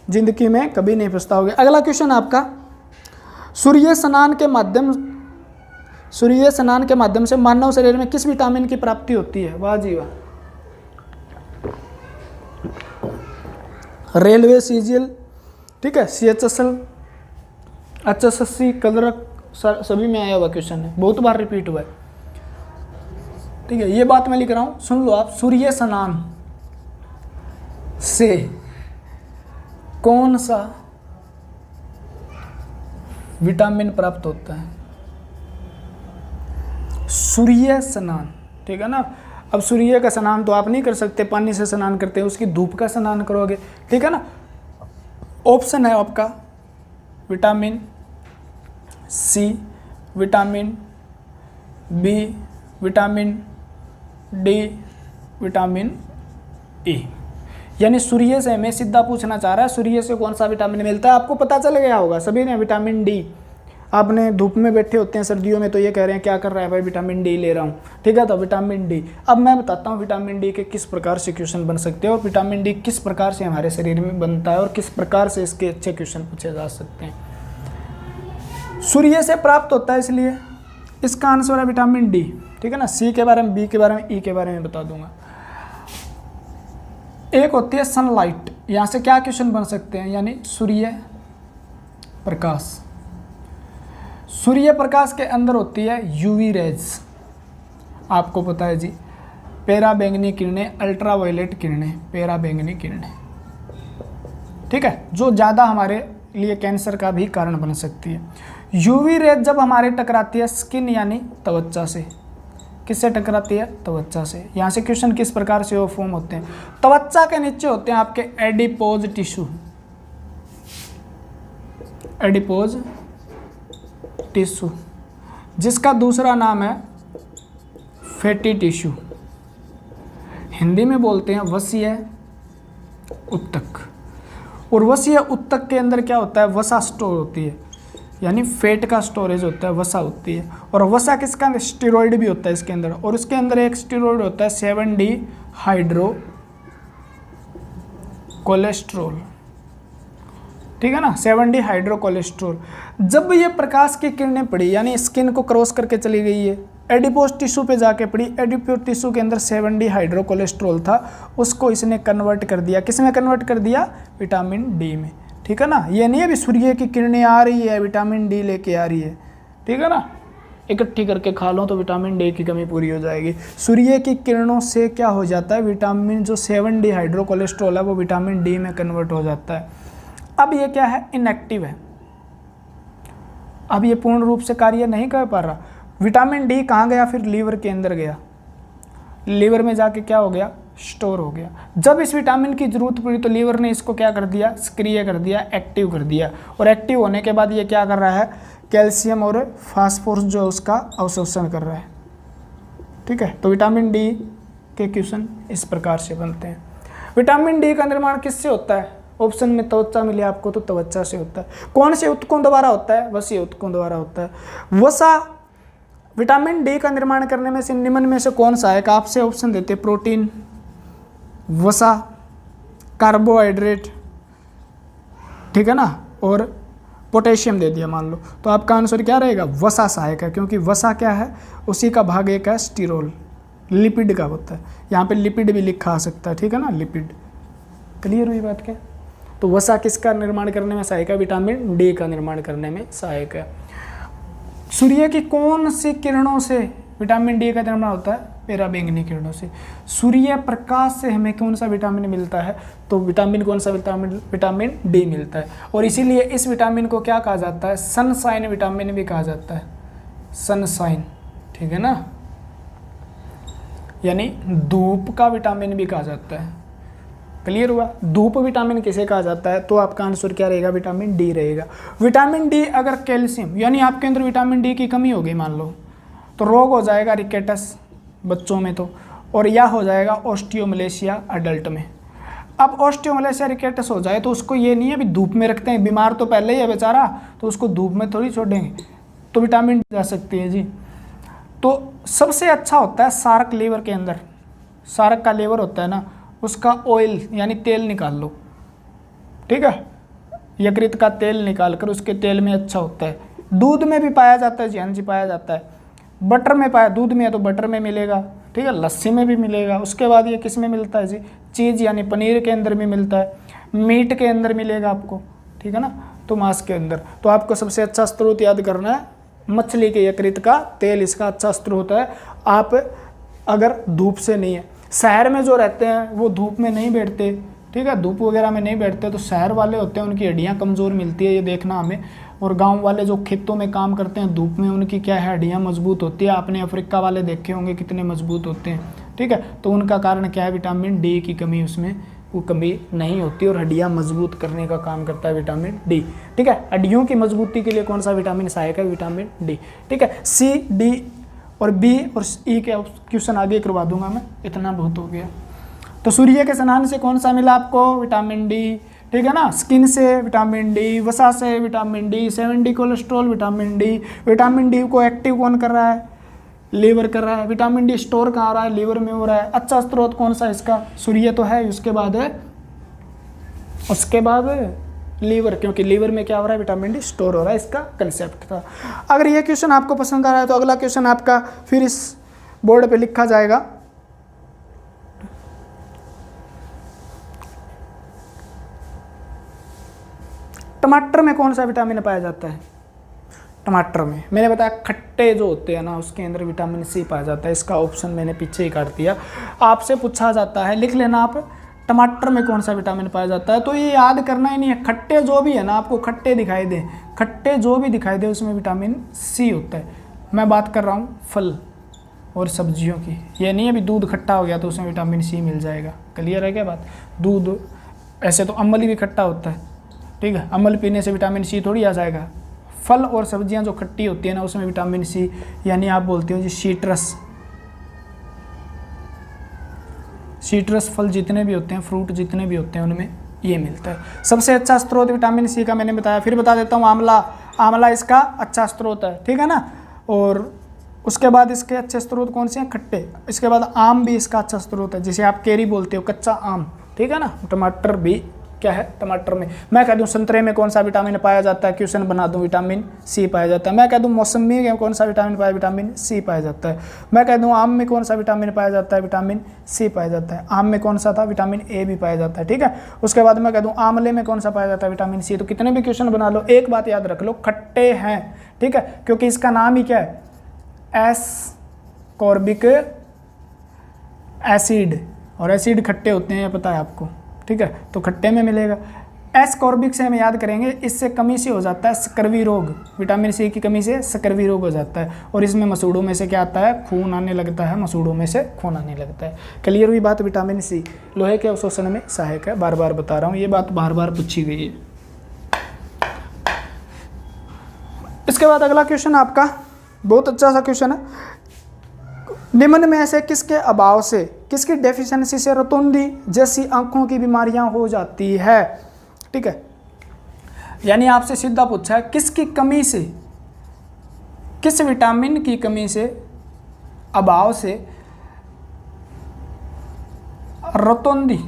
जिंदगी में कभी नहीं पछताओगे। अगला क्वेश्चन आपका, सूर्य स्नान के माध्यम से मानव शरीर में किस विटामिन की प्राप्ति होती है, वाह जी वाह। रेलवे सीजियल, ठीक है, CHSL, HSSC, कलरक, सभी में आया हुआ क्वेश्चन है, बहुत बार रिपीट हुआ है, ठीक है। ये बात मैं लिख रहा हूं, सुन लो आप। सूर्य स्नान से कौन सा विटामिन प्राप्त होता है, सूर्य स्नान, ठीक है ना। अब सूर्य का स्नान तो आप नहीं कर सकते, पानी से स्नान करते हैं, उसकी धूप का स्नान करोगे, ठीक है ना। ऑप्शन है आपका vitamin C, vitamin B, vitamin D, vitamin E. यानी सूर्य से हमें सीधा पूछना चाह रहा है, सूर्य से कौन सा विटामिन मिलता है। आपको पता चल गया होगा सभी ने, विटामिन डी। आपने धूप में बैठे होते हैं सर्दियों में, तो ये कह रहे हैं क्या कर रहा है भाई, विटामिन डी ले रहा हूँ, ठीक है। तो विटामिन डी, अब मैं बताता हूँ विटामिन डी के किस प्रकार से क्वेश्चन बन सकते हैं, और विटामिन डी किस प्रकार से हमारे शरीर में बनता है, और किस प्रकार से इसके अच्छे क्वेश्चन पूछे जा सकते हैं। सूर्य से प्राप्त होता है, इसलिए इसका आंसर है विटामिन डी, ठीक है ना। सी के बारे में, बी के बारे में, ई के बारे में बता दूंगा। एक होती है सनलाइट, यहाँ से क्या क्वेश्चन बन सकते हैं, यानी सूर्य प्रकाश। सूर्य प्रकाश के अंदर होती है यूवी रेज, आपको पता है जी, पैरा बैंगनी किरणें, अल्ट्रा वायलेट किरणें, पैरा बैंगनी किरणें, ठीक है, जो ज़्यादा हमारे लिए कैंसर का भी कारण बन सकती है। यूवी रेज जब हमारे टकराती है स्किन यानी त्वचा से, किससे टकराती है? त्वचा से। यहाँ से क्वेश्चन किस प्रकार से वो फॉर्म होते हैं? त्वचा के नीचे होते हैं आपके एडिपोज टिश्यू, एडिपोज टिश्यू, जिसका दूसरा नाम है फैटी टिश्यू, हिंदी में बोलते हैं वसीय उत्तक। और वसीय उत्तक के अंदर क्या होता है? वसा स्टोर होती है, यानी फैट का स्टोरेज होता है, वसा होती है। और वसा किसका? स्टेरॉइड भी होता है इसके अंदर, और उसके अंदर एक स्टेरॉइड होता है 7D हाइड्रो कोलेस्ट्रॉल, ठीक है ना, 7D हाइड्रो कोलेस्ट्रॉल। जब ये प्रकाश की किरणें पड़ी, यानी स्किन को क्रॉस करके चली गई है, एडिपोज टिश्यू पे जाके पड़ी, एडिपोज टिश्यू के अंदर 7D हाइड्रो कोलेस्ट्रॉल था, उसको इसने कन्वर्ट कर दिया, किस में कन्वर्ट कर दिया? विटामिन डी में, ठीक है ना। ये नहीं है अभी सूर्य की किरणें आ रही है विटामिन डी लेके आ रही है, ठीक है ना, इकट्ठी करके खा लो तो विटामिन डी की कमी पूरी हो जाएगी। सूर्य की किरणों से क्या हो जाता है? विटामिन जो 7D हाइड्रो कोलेस्ट्रॉल है वो विटामिन डी में कन्वर्ट हो जाता है। अब ये क्या है? इनएक्टिव है, अब ये पूर्ण रूप से कार्य नहीं कर पा रहा। विटामिन डी कहाँ गया? फिर लीवर के अंदर गया, लीवर में जाके क्या हो गया? स्टोर हो गया। जब इस विटामिन की जरूरत पड़ी तो लीवर ने इसको क्या कर दिया? सक्रिय कर दिया, एक्टिव कर दिया। और एक्टिव होने के बाद ये क्या कर रहा है? कैल्शियम और फास्फोरस जो उसका अवशोषण कर रहा है, ठीक है। तो विटामिन डी के क्वेश्चन इस प्रकार से बनते हैं। विटामिन डी का निर्माण किससे होता है? ऑप्शन में त्वचा मिले आपको, तो त्वचा से होता है। कौन से उत्तकों द्वारा होता है? वसीय उत्तकों द्वारा होता है। वसा विटामिन डी का निर्माण करने में से निम्न में से कौन सा है? आपसे ऑप्शन देते, प्रोटीन, वसा, कार्बोहाइड्रेट, ठीक है ना, और पोटेशियम दे दिया मान लो, तो आपका आंसर क्या रहेगा? वसा सहायक है, क्योंकि वसा क्या है? उसी का भाग एक है स्टीरोल, लिपिड का होता है। यहाँ पे लिपिड भी लिखा आ सकता है, ठीक है ना, लिपिड। क्लियर हुई बात क्या? तो वसा किसका निर्माण करने में सहायक है? विटामिन डी का निर्माण करने में सहायक है। सूर्य की कौन सी किरणों से विटामिन डी का निर्माण होता है? पैरा बैंगनी किरणों से। सूर्य प्रकाश से हमें कौन सा विटामिन मिलता है? तो विटामिन कौन सा? विटामिन डी मिलता है। और इसीलिए इस विटामिन को क्या कहा जाता है? सनशाइन विटामिन भी कहा जाता है, सनशाइन, ठीक है ना, यानी धूप का विटामिन भी कहा जाता है। क्लियर हुआ? धूप विटामिन किसे कहा जाता है? तो आपका आंसर क्या रहेगा? विटामिन डी रहेगा। विटामिन डी अगर कैल्शियम, यानी आपके अंदर विटामिन डी की कमी हो गई मान लो, तो रोग हो जाएगा रिकेटस बच्चों में, तो और या हो जाएगा ऑस्टियोमलेशिया अडल्ट में। अब ऑस्टियोमलेशिया रिकेटस हो जाए तो उसको ये नहीं है अभी धूप में रखते हैं, बीमार तो पहले ही है बेचारा, तो उसको धूप में थोड़ी छोड़ेंगे, तो विटामिन डी जा सकती है जी। तो सबसे अच्छा होता है सार्क लीवर के अंदर, सार्क का लीवर होता है ना, उसका ऑयल यानी तेल निकाल लो, ठीक है, यकृत का तेल निकाल कर उसके तेल में अच्छा होता है। दूध में भी पाया जाता है जी, हाँ जी पाया जाता है। बटर में पाया, दूध में है तो बटर में मिलेगा, ठीक है, लस्सी में भी मिलेगा। उसके बाद ये किस में मिलता है जी? चीज़ यानी पनीर के अंदर भी मिलता है, मीट के अंदर मिलेगा आपको, ठीक है ना, तो मांस के अंदर। तो आपको सबसे अच्छा स्रोत याद करना है मछली के यकृत का तेल, इसका अच्छा स्रोत है। आप अगर धूप से नहीं है, शहर में जो रहते हैं वो धूप में नहीं बैठते, ठीक है, धूप वगैरह में नहीं बैठते, तो शहर वाले होते हैं उनकी हड्डियाँ कमज़ोर मिलती है, ये देखना हमें। और गांव वाले जो खेतों में काम करते हैं धूप में, उनकी क्या है? हड्डियाँ मजबूत होती है। आपने अफ्रीका वाले देखे होंगे कितने मजबूत होते हैं, ठीक है, तो उनका कारण क्या है? विटामिन डी की कमी, उसमें वो कमी नहीं होती और हड्डियाँ मजबूत करने का काम करता है विटामिन डी, ठीक है। हड्डियों की मजबूती के लिए कौन सा विटामिन सहायक है? विटामिन डी, ठीक है। सी, डी और बी और ई के क्वेश्चन आगे करवा दूंगा मैं, इतना बहुत हो गया। तो सूर्य के स्नान से कौन सा मिला आपको? विटामिन डी, ठीक है ना। स्किन से विटामिन डी, वसा से vitamin D, 7D cholesterol vitamin D. Vitamin D को एक्टिव कौन कर रहा है? लीवर कर रहा है। विटामिन डी स्टोर कहाँ हो रहा है? लीवर में हो रहा है। अच्छा स्रोत कौन सा इसका? सूर्य तो है, उसके बाद लीवर, क्योंकि लीवर में क्या हो रहा है? विटामिन डी स्टोर हो रहा है, इसका कंसेप्ट था। अगर ये क्वेश्चन आपको पसंद आ रहा है तो अगला क्वेश्चन आपका फिर इस बोर्ड पे लिखा जाएगा। टमाटर में कौन सा विटामिन पाया जाता है? टमाटर में। मैंने बताया खट्टे जो होते हैं ना उसके अंदर विटामिन सी पाया जाता है। इसका ऑप्शन मैंने पीछे ही काट दिया। आपसे पूछा जाता है, लिख लेना आप, टमाटर में कौन सा विटामिन पाया जाता है, तो ये याद करना ही नहीं है। खट्टे जो भी है ना, आपको खट्टे दिखाई दे, खट्टे जो भी दिखाई दे उसमें विटामिन सी होता है। मैं बात कर रहा हूँ फल और सब्जियों की। ये नहीं अभी दूध खट्टा हो गया तो उसमें विटामिन सी मिल जाएगा। क्लियर है क्या बात? दूध ऐसे तो अम्ल भी खट्टा होता है, ठीक है, अम्ल पीने से विटामिन सी थोड़ी आ जाएगा। फल और सब्जियां जो खट्टी होती है ना उसमें विटामिन सी, यानी आप बोलते हो जी सीट्रस फल जितने भी होते हैं, फ्रूट जितने भी होते हैं, उनमें ये मिलता है। सबसे अच्छा स्रोत विटामिन सी का मैंने बताया, फिर बता देता हूँ आंवला। आंवला इसका अच्छा स्रोत है, ठीक है ना। और उसके बाद इसके अच्छे स्रोत कौन से हैं? खट्टे। इसके बाद आम भी इसका अच्छा स्रोत है, जिसे आप केरी बोलते हो, कच्चा आम, ठीक है ना। टमाटर भी क्या है? टमाटर में। मैं कह दूं संतरे में कौन सा विटामिन पाया जाता है, क्वेश्चन बना दूं, विटामिन सी पाया जाता है। मैं कह दूं मौसमी में कौन सा विटामिन पाया, विटामिन सी पाया जाता है। मैं कह दूं आम में कौन सा विटामिन पाया जाता है, विटामिन सी पाया जाता है। आम में कौन सा था? विटामिन ए भी पाया जाता है, ठीक है। उसके बाद मैं कह दूं आंवले में कौन सा पाया जाता है, विटामिन सी। तो कितने भी क्वेश्चन बना लो, एक बात याद रख लो, खट्टे हैं, ठीक है, क्योंकि इसका नाम ही क्या है? एस्कॉर्बिक एसिड, और एसिड खट्टे होते हैं, पता है आपको, ठीक है, तो खट्टे में मिलेगा। एस्कॉर्बिक से हम याद करेंगे, इससे कमी से हो जाता है स्कर्वी रोग। विटामिन सी की कमी से स्कर्वी रोग हो जाता है। और इसमें मसूड़ों में से क्या आता है? खून आने लगता है, मसूड़ों में से खून आने लगता है। क्लियर हुई बात? विटामिन सी लोहे के अवशोषण में सहायक है। बार बार बता रहा हूँ, ये बात बार बार पूछी गई है। इसके बाद अगला क्वेश्चन आपका बहुत अच्छा सा क्वेश्चन है। निम्न में से किसके अभाव से, किसकी डेफिशिएंसी से रतौंधी जैसी आंखों की बीमारियां हो जाती है, ठीक है। यानी आपसे सीधा पूछा है किसकी कमी से, किस विटामिन की कमी से, अभाव से रतौंधी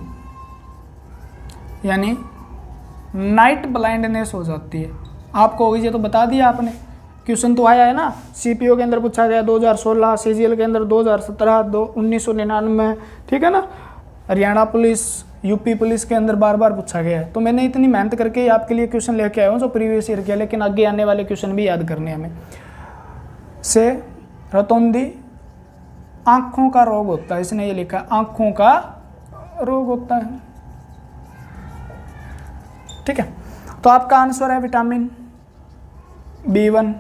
यानी नाइट ब्लाइंडनेस हो जाती है। आपको होगी, ये तो बता दिया आपने, क्वेश्चन तो आया है ना, सीपीओ के अंदर पूछा गया 2016, सीजीएल के अंदर 2017, 1999, ठीक है ना। हरियाणा पुलिस, यूपी पुलिस के अंदर बार बार पूछा गया है। तो मैंने इतनी मेहनत करके आपके लिए क्वेश्चन लेके आया हूँ जो प्रीवियस ईयर के, लेकिन आगे आने वाले क्वेश्चन भी याद करने हमें। से रतौंधी आँखों का रोग होता है, इसने ये लिखा आँखों का रोग होता है, ठीक है। तो आपका आंसर है vitamin B1,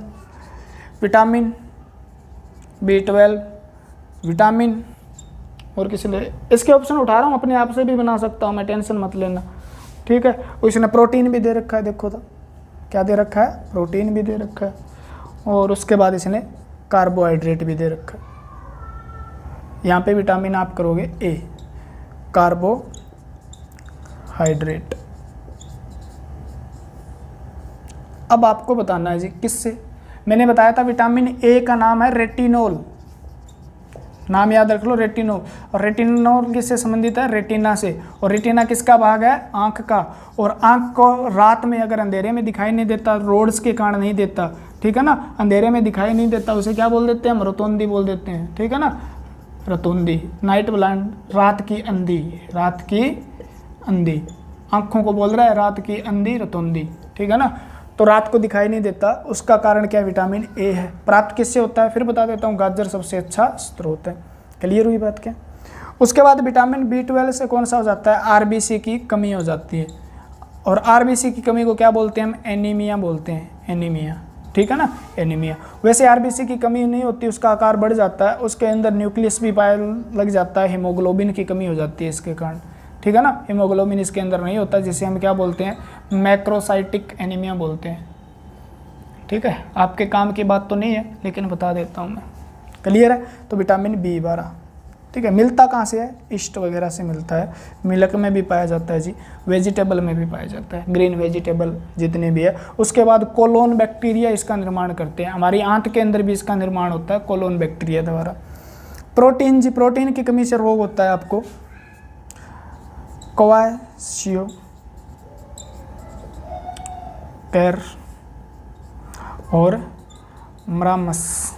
vitamin B12, vitamin, और किसी ने इसके ऑप्शन उठा रहा हूँ, अपने आप से भी बना सकता हूँ मैं, टेंशन मत लेना, ठीक है। उसने प्रोटीन भी दे रखा है, देखो तो क्या दे रखा है, प्रोटीन भी दे रखा है, और उसके बाद इसने कार्बोहाइड्रेट भी दे रखा है। यहाँ पे विटामिन आप करोगे ए, कार्बोहाइड्रेट। अब आपको बताना है जी किससे। मैंने बताया था विटामिन ए का नाम है रेटिनोल, नाम याद रख लो, रेटिनोल। और रेटिनोल किससे संबंधित है? रेटिना से। और रेटिना किसका भाग है? आंख का। और आंख को रात में अगर अंधेरे में दिखाई नहीं देता, रोड्स के कारण नहीं देता, ठीक है ना, अंधेरे में दिखाई नहीं देता, उसे क्या बोल देते हैं? हम रतौंधी बोल देते हैं, ठीक है ना, रतौंधी, नाइट ब्लाइंड, रात की अंधी, रात की अंधी, आंखों को बोल रहा है रात की अंधी, रतौंधी, ठीक है ना। तो रात को दिखाई नहीं देता, उसका कारण क्या है? विटामिन ए है। प्राप्त किससे होता है? फिर बता देता हूँ, गाजर सबसे अच्छा स्रोत है। क्लियर हुई बात क्या? उसके बाद विटामिन B12 से कौन सा हो जाता है? आरबीसी की कमी हो जाती है। और आरबीसी की कमी को क्या बोलते हैं? हम एनीमिया बोलते हैं, एनीमिया, ठीक है ना, एनीमिया। वैसे आरबीसी की कमी नहीं होती, उसका आकार बढ़ जाता है, उसके अंदर न्यूक्लियस भी पाया लग जाता है, हीमोग्लोबिन की कमी हो जाती है इसके कारण, ठीक है ना। हीमोग्लोबिन इसके अंदर नहीं होता, जिसे हम क्या बोलते हैं? मैक्रोसाइटिक एनीमिया बोलते हैं, ठीक है। आपके काम की बात तो नहीं है, लेकिन बता देता हूँ मैं। क्लियर है? तो विटामिन B12, ठीक है। मिलता कहाँ से है? ईस्ट वगैरह से मिलता है, मिल्क में भी पाया जाता है जी, वेजिटेबल में भी पाया जाता है, ग्रीन वेजिटेबल जितने भी है। उसके बाद कोलोन बैक्टीरिया इसका निर्माण करते हैं, हमारी आंत के अंदर भी इसका निर्माण होता है कोलोन बैक्टीरिया द्वारा। प्रोटीन जी, प्रोटीन की कमी से रोग होता है आपको क्वाशियो टेर और मरामस,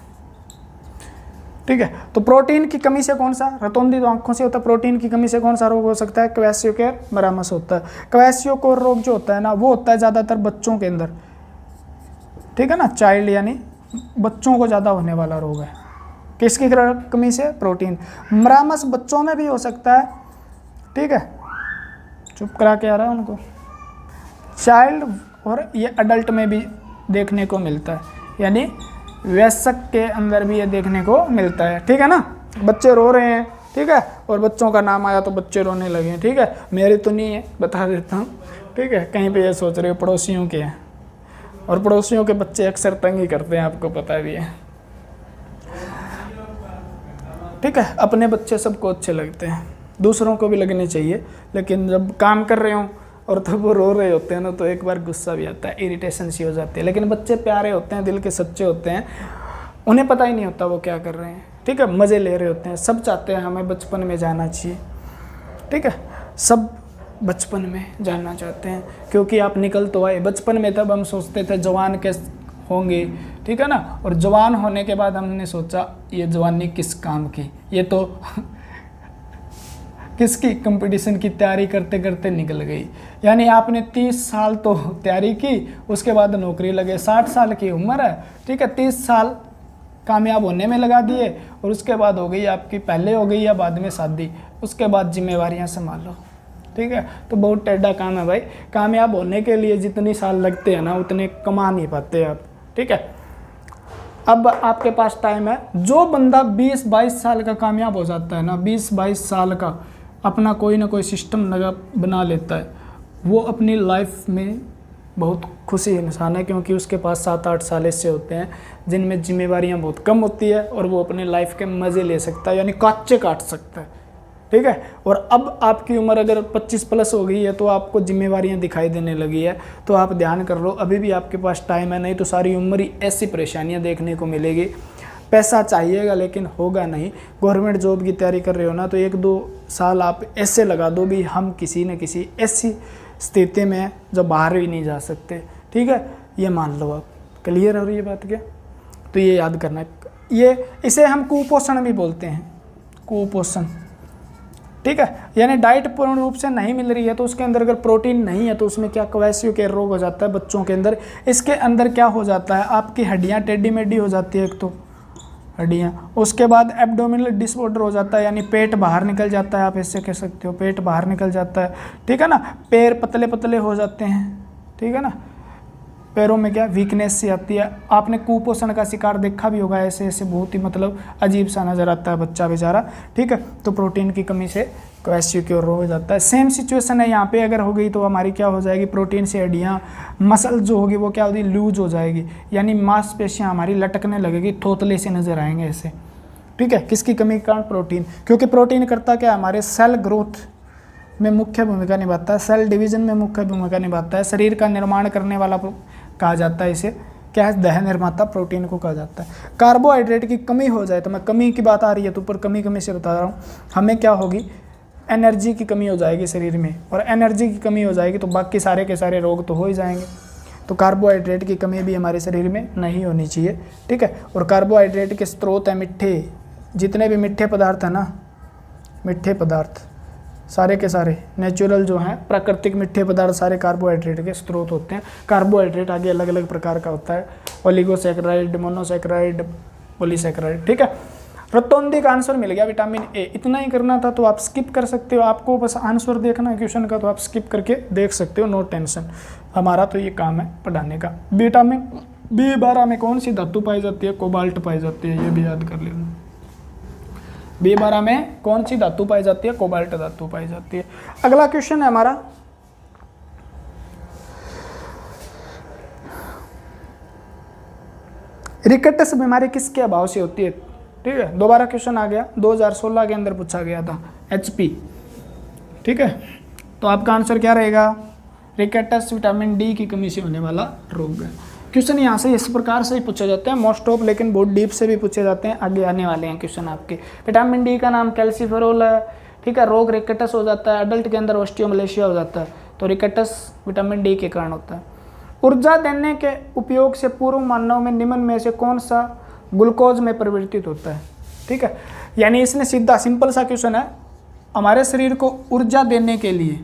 ठीक है। तो प्रोटीन की कमी से कौन सा? रतौंधी तो आंखों से होता है, प्रोटीन की कमी से कौन सा रोग हो सकता है? क्वैसियोकेर मरामस होता है। क्वैसियोकोर रोग जो होता है ना, वो होता है ज़्यादातर बच्चों के अंदर, ठीक है ना। चाइल्ड यानी बच्चों को ज़्यादा होने वाला रोग है, किसकी कमी से? प्रोटीन। मरामस बच्चों में भी हो सकता है, ठीक है, चुप करा के आ रहा है उनको। चाइल्ड और ये अडल्ट में भी देखने को मिलता है, यानी वयस्क के अंदर भी ये देखने को मिलता है, ठीक है ना। बच्चे रो रहे हैं, ठीक है, और बच्चों का नाम आया तो बच्चे रोने लगे हैं, ठीक है। मेरी तो नहीं है, बता देता हूँ, ठीक है। कहीं पे ये सोच रहे हो पड़ोसियों के हैं, और पड़ोसियों के बच्चे अक्सर तंग ही करते हैं, आपको पता भी है, ठीक है। अपने बच्चे सबको अच्छे लगते हैं, दूसरों को भी लगने चाहिए, लेकिन जब काम कर रहे हो और तब वो रो रहे होते हैं ना, तो एक बार गुस्सा भी आता है, इरिटेशन सी हो जाती है। लेकिन बच्चे प्यारे होते हैं, दिल के सच्चे होते हैं, उन्हें पता ही नहीं होता वो क्या कर रहे हैं, ठीक है, मज़े ले रहे होते हैं। सब चाहते हैं हमें बचपन में जाना चाहिए, ठीक है, सब बचपन में जानना चाहते हैं, क्योंकि आप निकल तो आए बचपन में। तब हम सोचते थे जवान कैसे होंगे, ठीक है ना, और जवान होने के बाद हमने सोचा ये जवानी किस काम की, ये तो किसकी कंपटीशन की तैयारी करते करते निकल गई। यानी आपने 30 साल तो तैयारी की, उसके बाद नौकरी लगे, 60 साल की उम्र है, ठीक है, 30 साल कामयाब होने में लगा दिए, और उसके बाद हो गई आपकी, पहले हो गई या बाद में शादी, उसके बाद जिम्मेवारियां संभालो, ठीक है। तो बहुत टेढ़ा काम है भाई। कामयाब होने के लिए जितनी साल लगते हैं ना, उतने कमा नहीं पाते आप, ठीक है। अब आपके पास टाइम है। जो बंदा 20-22 साल का कामयाब हो जाता है ना, 20-22 साल का अपना कोई ना कोई सिस्टम लगा बना लेता है, वो अपनी लाइफ में बहुत खुशी इंसान है, क्योंकि उसके पास 7-8 साल ऐसे होते हैं जिनमें जिम्मेवारियां बहुत कम होती है, और वो अपने लाइफ के मज़े ले सकता है, यानी काचे काट सकता है, ठीक है। और अब आपकी उम्र अगर 25 प्लस हो गई है, तो आपको जिम्मेवारियां दिखाई देने लगी है, तो आप ध्यान कर लो, अभी भी आपके पास टाइम है, नहीं तो सारी उम्र ही ऐसी परेशानियां देखने को मिलेगी। पैसा चाहिएगा लेकिन होगा नहीं। गवर्नमेंट जॉब की तैयारी कर रहे हो ना, तो 1-2 साल आप ऐसे लगा दो भी हम किसी न किसी ऐसी स्थिति में हैं जो बाहर भी नहीं जा सकते, ठीक है, ये मान लो आप। क्लियर हो रही है बात क्या? तो ये याद करना है, इसे हम कुपोषण भी बोलते हैं, कुपोषण, ठीक है। यानी डाइट पूर्ण रूप से नहीं मिल रही है, तो उसके अंदर अगर प्रोटीन नहीं है, तो उसमें क्या क्वैसियो के रोग हो जाता है बच्चों के अंदर। इसके अंदर क्या हो जाता है, आपकी हड्डियाँ टेढ़ी मेढ़ी हो जाती है, एक तो हड्डियाँ, उसके बाद एब्डोमिनल डिसऑर्डर हो जाता है, यानी पेट बाहर निकल जाता है, आप ऐसे कह सकते हो, पेट बाहर निकल जाता है, ठीक है ना। पैर पतले पतले हो जाते हैं, ठीक है ना, पैरों में क्या वीकनेस सी आती है। आपने कुपोषण का शिकार देखा भी होगा, ऐसे ऐसे बहुत ही मतलब अजीब सा नज़र आता है बच्चा बेचारा, ठीक है। तो प्रोटीन की कमी से क्वैसिक्योर हो जाता है। सेम सिचुएशन है यहाँ पे, अगर हो गई तो हमारी क्या हो जाएगी, प्रोटीन से हड्डियाँ, मसल जो होगी वो क्या होगी, लूज हो जाएगी, यानी मांसपेशियाँ हमारी लटकने लगेगी, थोतले से नजर आएंगे ऐसे, ठीक है। किसकी कमी के कारण? प्रोटीन। क्योंकि प्रोटीन करता क्या, हमारे सेल ग्रोथ में मुख्य भूमिका निभाता है, सेल डिवीजन में मुख्य भूमिका निभाता है, शरीर का निर्माण करने वाला कहा जाता है इसे, क्या है, देह निर्माता प्रोटीन को कहा जाता है। कार्बोहाइड्रेट की कमी हो जाए, तो मैं कमी की बात आ रही है तो ऊपर कमी से बता रहा हूँ, हमें क्या होगी, एनर्जी की कमी हो जाएगी शरीर में, और एनर्जी की कमी हो जाएगी तो बाकी सारे के सारे रोग तो हो ही जाएंगे। तो कार्बोहाइड्रेट की कमी भी हमारे शरीर में नहीं होनी चाहिए, ठीक है। और कार्बोहाइड्रेट के स्रोत हैं मीठे, जितने भी मीठे पदार्थ हैं ना, मीठे पदार्थ सारे के सारे नेचुरल जो हैं, प्राकृतिक मीठे पदार्थ सारे कार्बोहाइड्रेट के स्रोत होते हैं। कार्बोहाइड्रेट आगे अलग अलग प्रकार का होता है, ओलिगोसैकेराइड, मोनोसैकेराइड, पॉलीसैकेराइड, ठीक है। रतौंधी का आंसर मिल गया, विटामिन ए। इतना ही करना था तो आप स्किप कर सकते हो, आपको बस आंसर देखना है क्वेश्चन का, तो आप स्किप करके देख सकते हो, नो टेंशन। हमारा तो ये काम है पढ़ाने का। विटामिन B12 में कौन सी धातु पाई जाती है? कोबाल्ट पाई जाती है, ये भी याद कर लेना। B12 में कौन सी धातु पाई जाती है? कोबाल्ट धातु पाई जाती है। अगला क्वेश्चन है हमारा, रिकेटस बीमारी किसके अभाव से होती है? ठीक है, दोबारा क्वेश्चन आ गया, 2016 के अंदर पूछा गया था, HP, ठीक है। तो आपका आंसर क्या रहेगा? रिकेटस विटामिन डी की कमी से होने वाला रोग है। क्वेश्चन यहाँ से इस प्रकार से ही पूछे जाते हैं मोस्ट ऑफ, लेकिन बहुत डीप से भी पूछे जाते हैं, आगे आने वाले हैं क्वेश्चन आपके। विटामिन डी का नाम कैल्सीफेरोल है, ठीक है। रोग रिकेटस हो जाता है, अडल्ट के अंदर ऑस्टियोमलेशिया हो जाता है, तो रिकेटस विटामिन डी के कारण होता है। ऊर्जा देने के उपयोग से पूर्व मानव में निम्न में से कौन सा ग्लूकोज में परिवर्तित होता है? ठीक है, यानी इसने सीधा सिंपल सा क्वेश्चन है, हमारे शरीर को ऊर्जा देने के लिए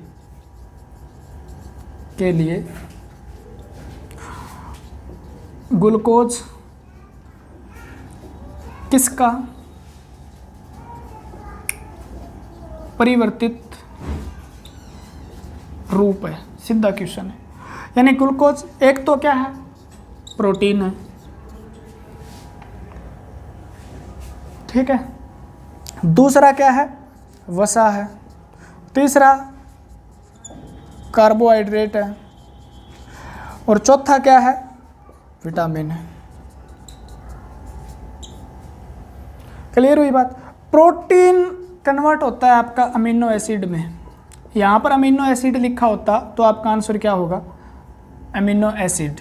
ग्लूकोज किसका परिवर्तित रूप है? सीधा क्वेश्चन है। यानी ग्लूकोज एक तो क्या है? प्रोटीन है, ठीक है। दूसरा क्या है? वसा है। तीसरा कार्बोहाइड्रेट है। और चौथा क्या है? विटामिन है। क्लियर हुई बात? प्रोटीन कन्वर्ट होता है आपका अमीनो एसिड में। यहाँ पर अमीनो एसिड लिखा होता तो आपका आंसर क्या होगा? अमीनो एसिड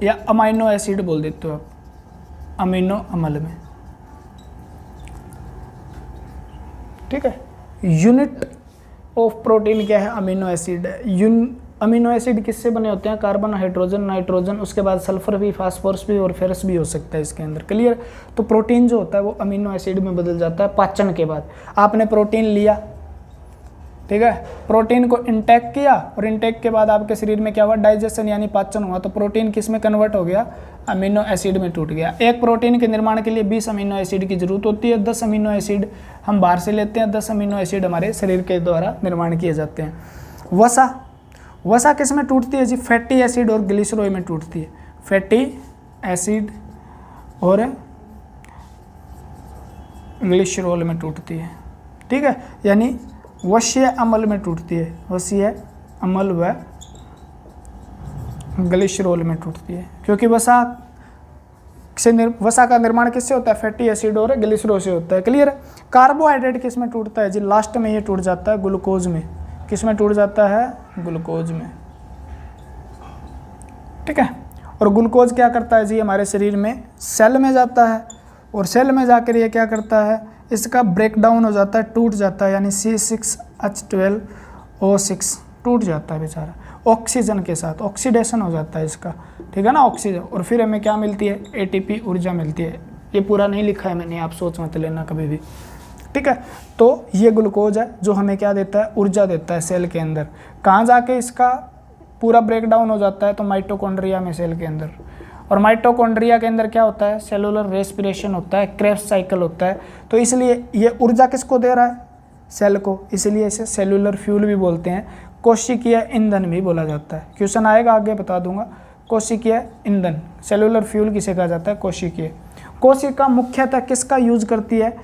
या अमाइनो एसिड बोल देते हो आप, अमीनो अम्ल में, ठीक है। यूनिट ऑफ प्रोटीन क्या है? अमीनो एसिड है। अमीनो एसिड किससे बने होते हैं? कार्बन, हाइड्रोजन, नाइट्रोजन, उसके बाद सल्फर भी, फास्फोरस भी और फेरस भी हो सकता है इसके अंदर। क्लियर? तो प्रोटीन जो होता है वो अमीनो एसिड में बदल जाता है पाचन के बाद। आपने प्रोटीन लिया, ठीक है, प्रोटीन को इंटेक किया और इंटेक के बाद आपके शरीर में क्या हुआ? डाइजेशन यानी पाचन हुआ, तो प्रोटीन किस में कन्वर्ट हो गया? अमीनो एसिड में टूट गया। एक प्रोटीन के निर्माण के लिए 20 अमीनो एसिड की जरूरत होती है। 10 अमीनो एसिड हम बाहर से लेते हैं, 10 अमीनो एसिड हमारे शरीर के द्वारा निर्माण किए जाते हैं। वसा किस में टूटती है जी? फैटी एसिड और ग्लिसरॉल में टूटती है। फैटी एसिड और ग्लिसरॉल में टूटती है, ठीक है। यानी वसीय अम्ल में टूटती है, वसीय अम्ल व ग्लिसरॉल में टूटती है, क्योंकि वसा का निर्माण किससे होता है? फैटी एसिड और ग्लिसरॉल से होता है। क्लियर? कार्बोहाइड्रेट किस में टूटता है जी? लास्ट में ये टूट जाता है ग्लूकोज में। किस में टूट जाता है? ग्लूकोज में, ठीक है। और ग्लूकोज क्या करता है जी? हमारे शरीर में सेल में जाता है और सेल में जाकर ये क्या करता है? इसका ब्रेकडाउन हो जाता है, टूट जाता है, यानी C6H12O6 टूट जाता है बेचारा, ऑक्सीजन के साथ ऑक्सीडेशन हो जाता है इसका, ठीक है ना, ऑक्सीजन। और फिर हमें क्या मिलती है? ATP ऊर्जा मिलती है। ये पूरा नहीं लिखा है मैंने, आप सोच मत लेना कभी भी, ठीक है। तो ये ग्लूकोज है जो हमें क्या देता है? ऊर्जा देता है सेल के अंदर। कहाँ जाके इसका पूरा ब्रेकडाउन हो जाता है? तो माइटोकॉन्ड्रिया में, सेल के अंदर। और माइटोकॉन्ड्रिया के अंदर क्या होता है? सेलुलर रेस्पिरेशन होता है, क्रेब्स साइकिल होता है। तो इसलिए ये ऊर्जा किसको दे रहा है? सेल को, इसलिए इसे सेलुलर फ्यूल भी बोलते हैं, कोशिकीय ईंधन भी बोला जाता है। क्वेश्चन आएगा आगे बता दूंगा। कोशिकीय ईंधन, सेलुलर फ्यूल किसे कहा जाता है? कोशिकीय। कोशिका मुख्यतः किसका यूज करती है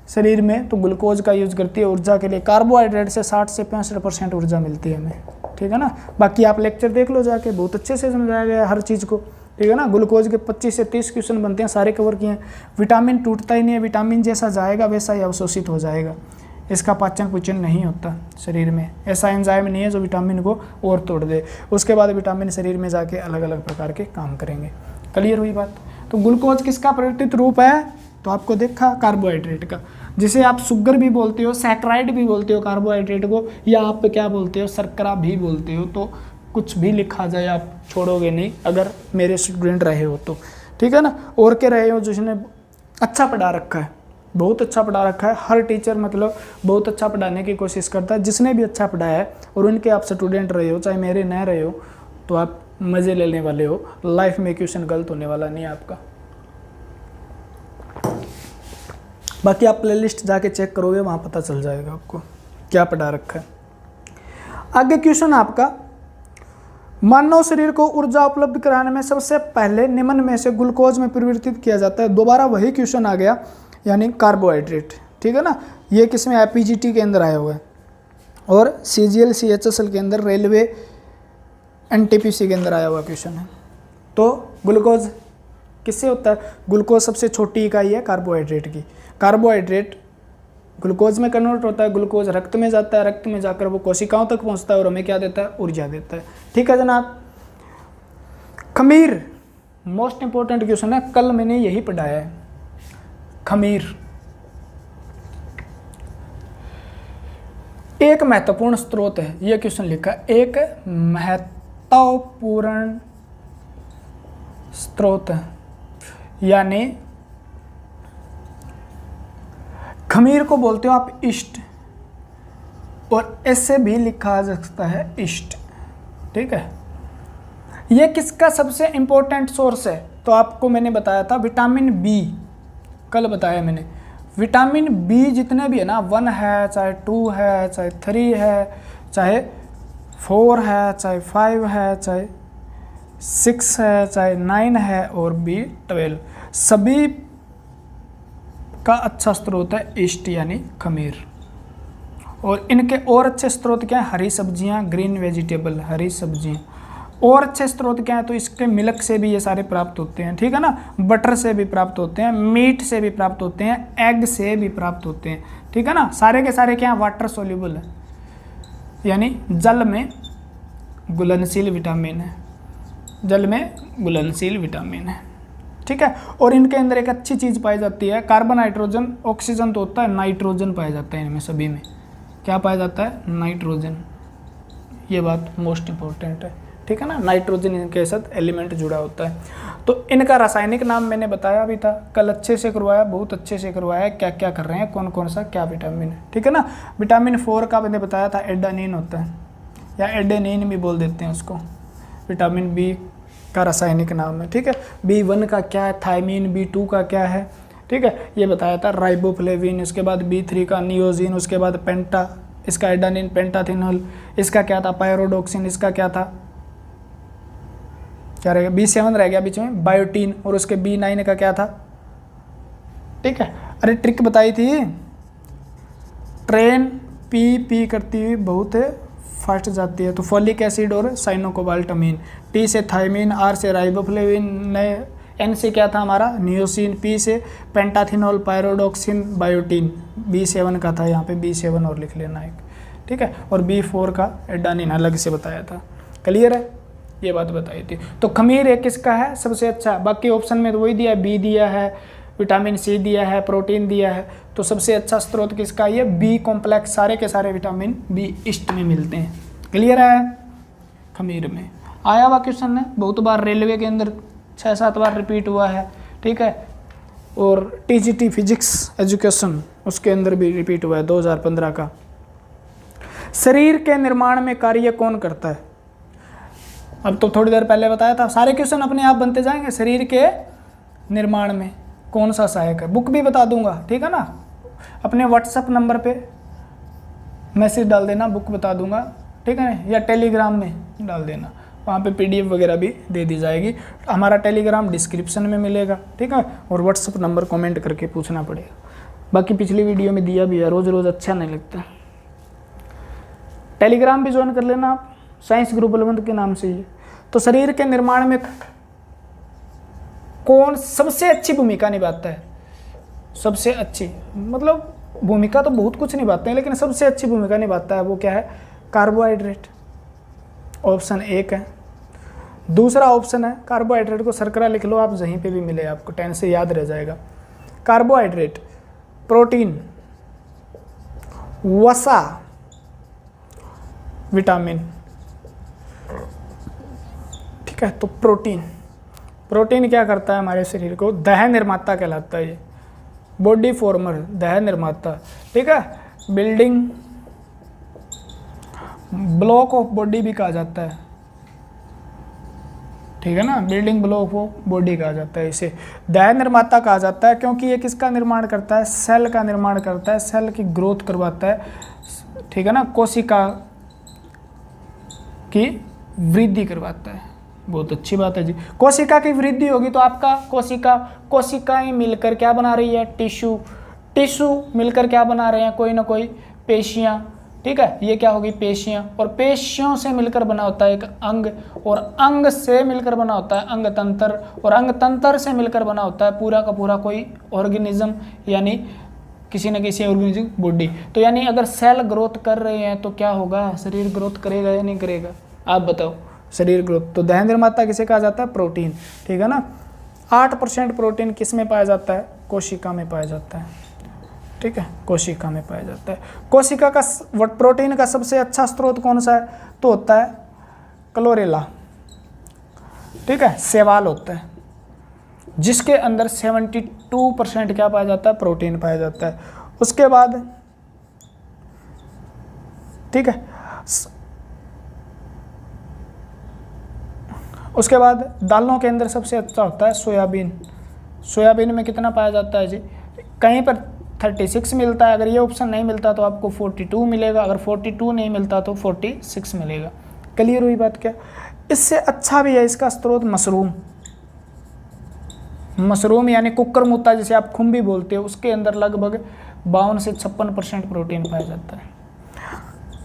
शरीर में? तो ग्लूकोज का यूज करती है ऊर्जा के लिए। कार्बोहाइड्रेट से 60 से 65% ऊर्जा मिलती है हमें, ठीक है ना। बाकी आप लेक्चर देख लो जाके, बहुत अच्छे से समझाया गया है हर चीज़ को, ठीक है ना। ग्लूकोज के 25 से 30 क्वेश्चन बनते हैं, सारे कवर किए हैं। विटामिन टूटता ही नहीं है, विटामिन जैसा जाएगा वैसा ही अवशोषित हो जाएगा, इसका पाचन पुचन नहीं होता शरीर में। ऐसा एंजाइम नहीं है जो विटामिन को और तोड़ दे, उसके बाद विटामिन शरीर में जाके अलग अलग प्रकार के काम करेंगे। क्लियर हुई बात? तो ग्लूकोज किसका परिवर्तित रूप है? तो आपको देखा कार्बोहाइड्रेट का, जिसे आप शुगर भी बोलते हो, सैकराइड भी बोलते हो कार्बोहाइड्रेट को, या आप क्या बोलते हो? शर्करा भी बोलते हो। तो कुछ भी लिखा जाए आप छोड़ोगे नहीं अगर मेरे स्टूडेंट रहे हो तो, ठीक है ना। और के रहे हो जिसने अच्छा पढ़ा रखा है, बहुत अच्छा पढ़ा रखा है, हर टीचर मतलब बहुत अच्छा पढ़ाने की कोशिश करता है। जिसने भी अच्छा पढ़ाया है और उनके आप स्टूडेंट रहे हो, चाहे मेरे न रहे हो, तो आप मज़े लेने वाले हो। लाइफ में क्वेश्चन गलत होने वाला नहीं है आपका। बाकी आप प्लेलिस्ट जाके चेक करोगे, वहाँ पता चल जाएगा आपको क्या पढ़ा रखा है। आगे क्वेश्चन आपका, मानव शरीर को ऊर्जा उपलब्ध कराने में सबसे पहले निम्न में से ग्लूकोज में परिवर्तित किया जाता है। दोबारा वही क्वेश्चन आ गया, यानी कार्बोहाइड्रेट, ठीक है ना। ये किसमें है? PGT के अंदर आया हुआ है, और CGL CHSL के अंदर, रेलवे NTPC के अंदर आया हुआ क्वेश्चन है। तो ग्लूकोज किससे होता है? ग्लूकोज सबसे छोटी इकाई है कार्बोहाइड्रेट की। कार्बोहाइड्रेट ग्लूकोज में कन्वर्ट होता है, ग्लूकोज रक्त में जाता है, रक्त में जाकर वो कोशिकाओं तक पहुंचता है और हमें क्या देता है? ऊर्जा देता है, ठीक है जनाब। खमीर मोस्ट इंपॉर्टेंट क्वेश्चन है, कल मैंने यही पढ़ाया है। खमीर एक महत्वपूर्ण स्रोत है, यह क्वेश्चन लिखा, एक महत्वपूर्ण स्रोत है, यानी खमीर को बोलते हो आप ईस्ट, और ऐसे भी लिखा जा सकता है ईस्ट, ठीक है। यह किसका सबसे इंपॉर्टेंट सोर्स है? तो आपको मैंने बताया था विटामिन बी, कल बताया मैंने, विटामिन बी जितने भी है ना, 1 है, चाहे 2 है, चाहे 3 है, चाहे 4 है, चाहे 5 है, चाहे 6 है, चाहे 9 है, और B12, सभी का अच्छा स्रोत है ईस्ट यानी खमीर। और इनके और अच्छे स्रोत क्या है? हरी सब्जियां, ग्रीन वेजिटेबल, हरी सब्जियां। और अच्छे स्रोत क्या है? तो इसके मिल्क से भी ये सारे प्राप्त होते हैं, ठीक है ना, बटर से भी प्राप्त होते हैं, मीट से भी प्राप्त होते हैं, एग से भी प्राप्त होते हैं, ठीक है ना। सारे के सारे क्या है? वाटर सोल्यूबल है, यानी जल में घुलनशील विटामिन है, जल में घुलनशील विटामिन है, ठीक है। और इनके अंदर एक अच्छी चीज़ पाई जाती है, कार्बन, नाइट्रोजन, ऑक्सीजन तो होता है, नाइट्रोजन पाया जाता है इनमें सभी में। क्या पाया जाता है? नाइट्रोजन। ये बात मोस्ट इंपॉर्टेंट है, ठीक है ना, नाइट्रोजन इनके साथ एलिमेंट जुड़ा होता है। तो इनका रासायनिक नाम मैंने बताया भी था कल, अच्छे से करवाया, बहुत अच्छे से करवाया, क्या क्या कर रहे हैं, कौन कौन सा क्या विटामिन है, ठीक है ना। विटामिन 4 का मैंने बताया था एडेनिन होता है, या एडेनिन भी बोल देते हैं उसको। विटामिन बी का रासायनिक नाम है, ठीक है। B1 का क्या है? थायमीन। B2 का क्या है? ठीक है, ये बताया था राइबोफ्लेविन। उसके बाद B3 का नियोजिन, उसके बाद पेंटा, इसका एडेनिन, पेंटाथिनोल, इसका क्या था? पायरोडोक्सिन, इसका क्या था? क्या रहेगा? B7 रह गया बीच में, बायोटीन। और उसके B9 का क्या था? ठीक है, अरे ट्रिक बताई थी, ट्रेन पी करती हुई बहुत फास्ट जाती है, तो फॉलिक एसिड और साइनोकोबाल्टमीन। T से थायमीन, R से राइबोफ्लेविन, N से क्या था हमारा? नियोसिन, P से पेंटाथिनोल, पायरोडोक्सिन, बायोटीन। B7 का था, यहाँ पे B7 और लिख लेना एक, ठीक है। और B4 का एडानिन अलग से बताया था। क्लियर है? ये बात बताई थी। तो खमीर एक किसका है? सबसे अच्छा। बाकी ऑप्शन में तो वही दिया है, B दिया है, विटामिन C दिया है, प्रोटीन दिया है। तो सबसे अच्छा स्रोत किसका? ये B कॉम्प्लेक्स, सारे के सारे विटामिन B ईस्ट में मिलते हैं। क्लियर है? खमीर में आया हुआ क्वेश्चन है, बहुत बार रेलवे के अंदर 6-7 बार रिपीट हुआ है, ठीक है। और TGT फिजिक्स एजुकेशन उसके अंदर भी रिपीट हुआ है 2015 का। शरीर के निर्माण में कार्य कौन करता है? अब तो थोड़ी देर पहले बताया था, सारे क्वेश्चन अपने आप बनते जाएंगे। शरीर के निर्माण में कौन सा सहायक है? बुक भी बता दूंगा, ठीक है ना। अपने व्हाट्सएप नंबर पे मैसेज डाल देना, बुक बता दूंगा, ठीक है ना, या टेलीग्राम में डाल देना, वहाँ पे PDF वगैरह भी दे दी जाएगी। हमारा टेलीग्राम डिस्क्रिप्शन में मिलेगा, ठीक है। और व्हाट्सएप नंबर कमेंट करके पूछना पड़ेगा। बाकी पिछली वीडियो में दिया भी है, रोज़ रोज़ अच्छा नहीं लगता। टेलीग्राम भी ज्वाइन कर लेना आप, साइंस ग्रुप बलवंत के नाम से ही। तो शरीर के निर्माण में कौन सबसे अच्छी भूमिका निभाता है? सबसे अच्छी मतलब भूमिका तो बहुत कुछ निभाते हैं, लेकिन सबसे अच्छी भूमिका निभाता है वो क्या है? कार्बोहाइड्रेट। ऑप्शन 1 है। दूसरा ऑप्शन है, कार्बोहाइड्रेट को शर्करा लिख लो आप, कहीं पे भी मिले आपको, टेन से याद रह जाएगा। कार्बोहाइड्रेट, प्रोटीन, वसा, विटामिन, ठीक है। तो प्रोटीन क्या करता है हमारे शरीर को? दह निर्माता कहलाता है ये, बॉडी फॉर्मर, दह निर्माता, ठीक है। बिल्डिंग ब्लॉक ऑफ बॉडी भी कहा जाता है, ठीक है ना, बिल्डिंग ब्लॉक ऑफ बॉडी कहा जाता है इसे। दह निर्माता कहा जाता है क्योंकि ये किसका निर्माण करता है? सेल का निर्माण करता है, सेल की ग्रोथ करवाता है, ठीक है ना, कोशिका की वृद्धि करवाता है। बहुत अच्छी बात है जी। कोशिका की वृद्धि होगी तो आपका कोशिकाएं मिलकर क्या बना रही है? टिश्यू मिलकर क्या बना रहे हैं? कोई ना कोई पेशियां, ठीक है। ये क्या होगी? पेशियां। और पेशियों से मिलकर बना होता है एक अंग, और अंग से मिलकर बना होता है अंग तंत्र, और अंग तंत्र से मिलकर बना होता है पूरा का पूरा कोई ऑर्गेनिज्म, यानी किसी न किसी ऑर्गेनिज्म बॉडी। तो यानी अगर सेल ग्रोथ कर रहे हैं तो क्या होगा? शरीर ग्रोथ करेगा या नहीं करेगा? आप बताओ। शरीर ग्रोथ। तो दह निर्माता किसे कहा जाता है? प्रोटीन, ठीक है ना। 8% प्रोटीन किस में पाया जाता है? कोशिका में पाया जाता है, ठीक है, कोशिका में पाया जाता है। कोशिका का प्रोटीन का सबसे अच्छा स्रोत कौन सा है? तो होता है क्लोरेला, ठीक है, शैवाल होता है, जिसके अंदर 72% क्या पाया जाता है? प्रोटीन पाया जाता है। उसके बाद, ठीक है, उसके बाद दालों के अंदर सबसे अच्छा होता है सोयाबीन। सोयाबीन में कितना पाया जाता है जी, कहीं पर 36 मिलता है, अगर ये ऑप्शन नहीं मिलता तो आपको 42 मिलेगा, अगर 42 नहीं मिलता तो 46 मिलेगा। क्लियर हुई बात क्या? इससे अच्छा भी है इसका स्रोत मशरूम। मशरूम यानी कुकर मुत्ता जिसे आप खुम्बी बोलते हो, उसके अंदर लगभग 52 से 56% प्रोटीन पाया जाता है।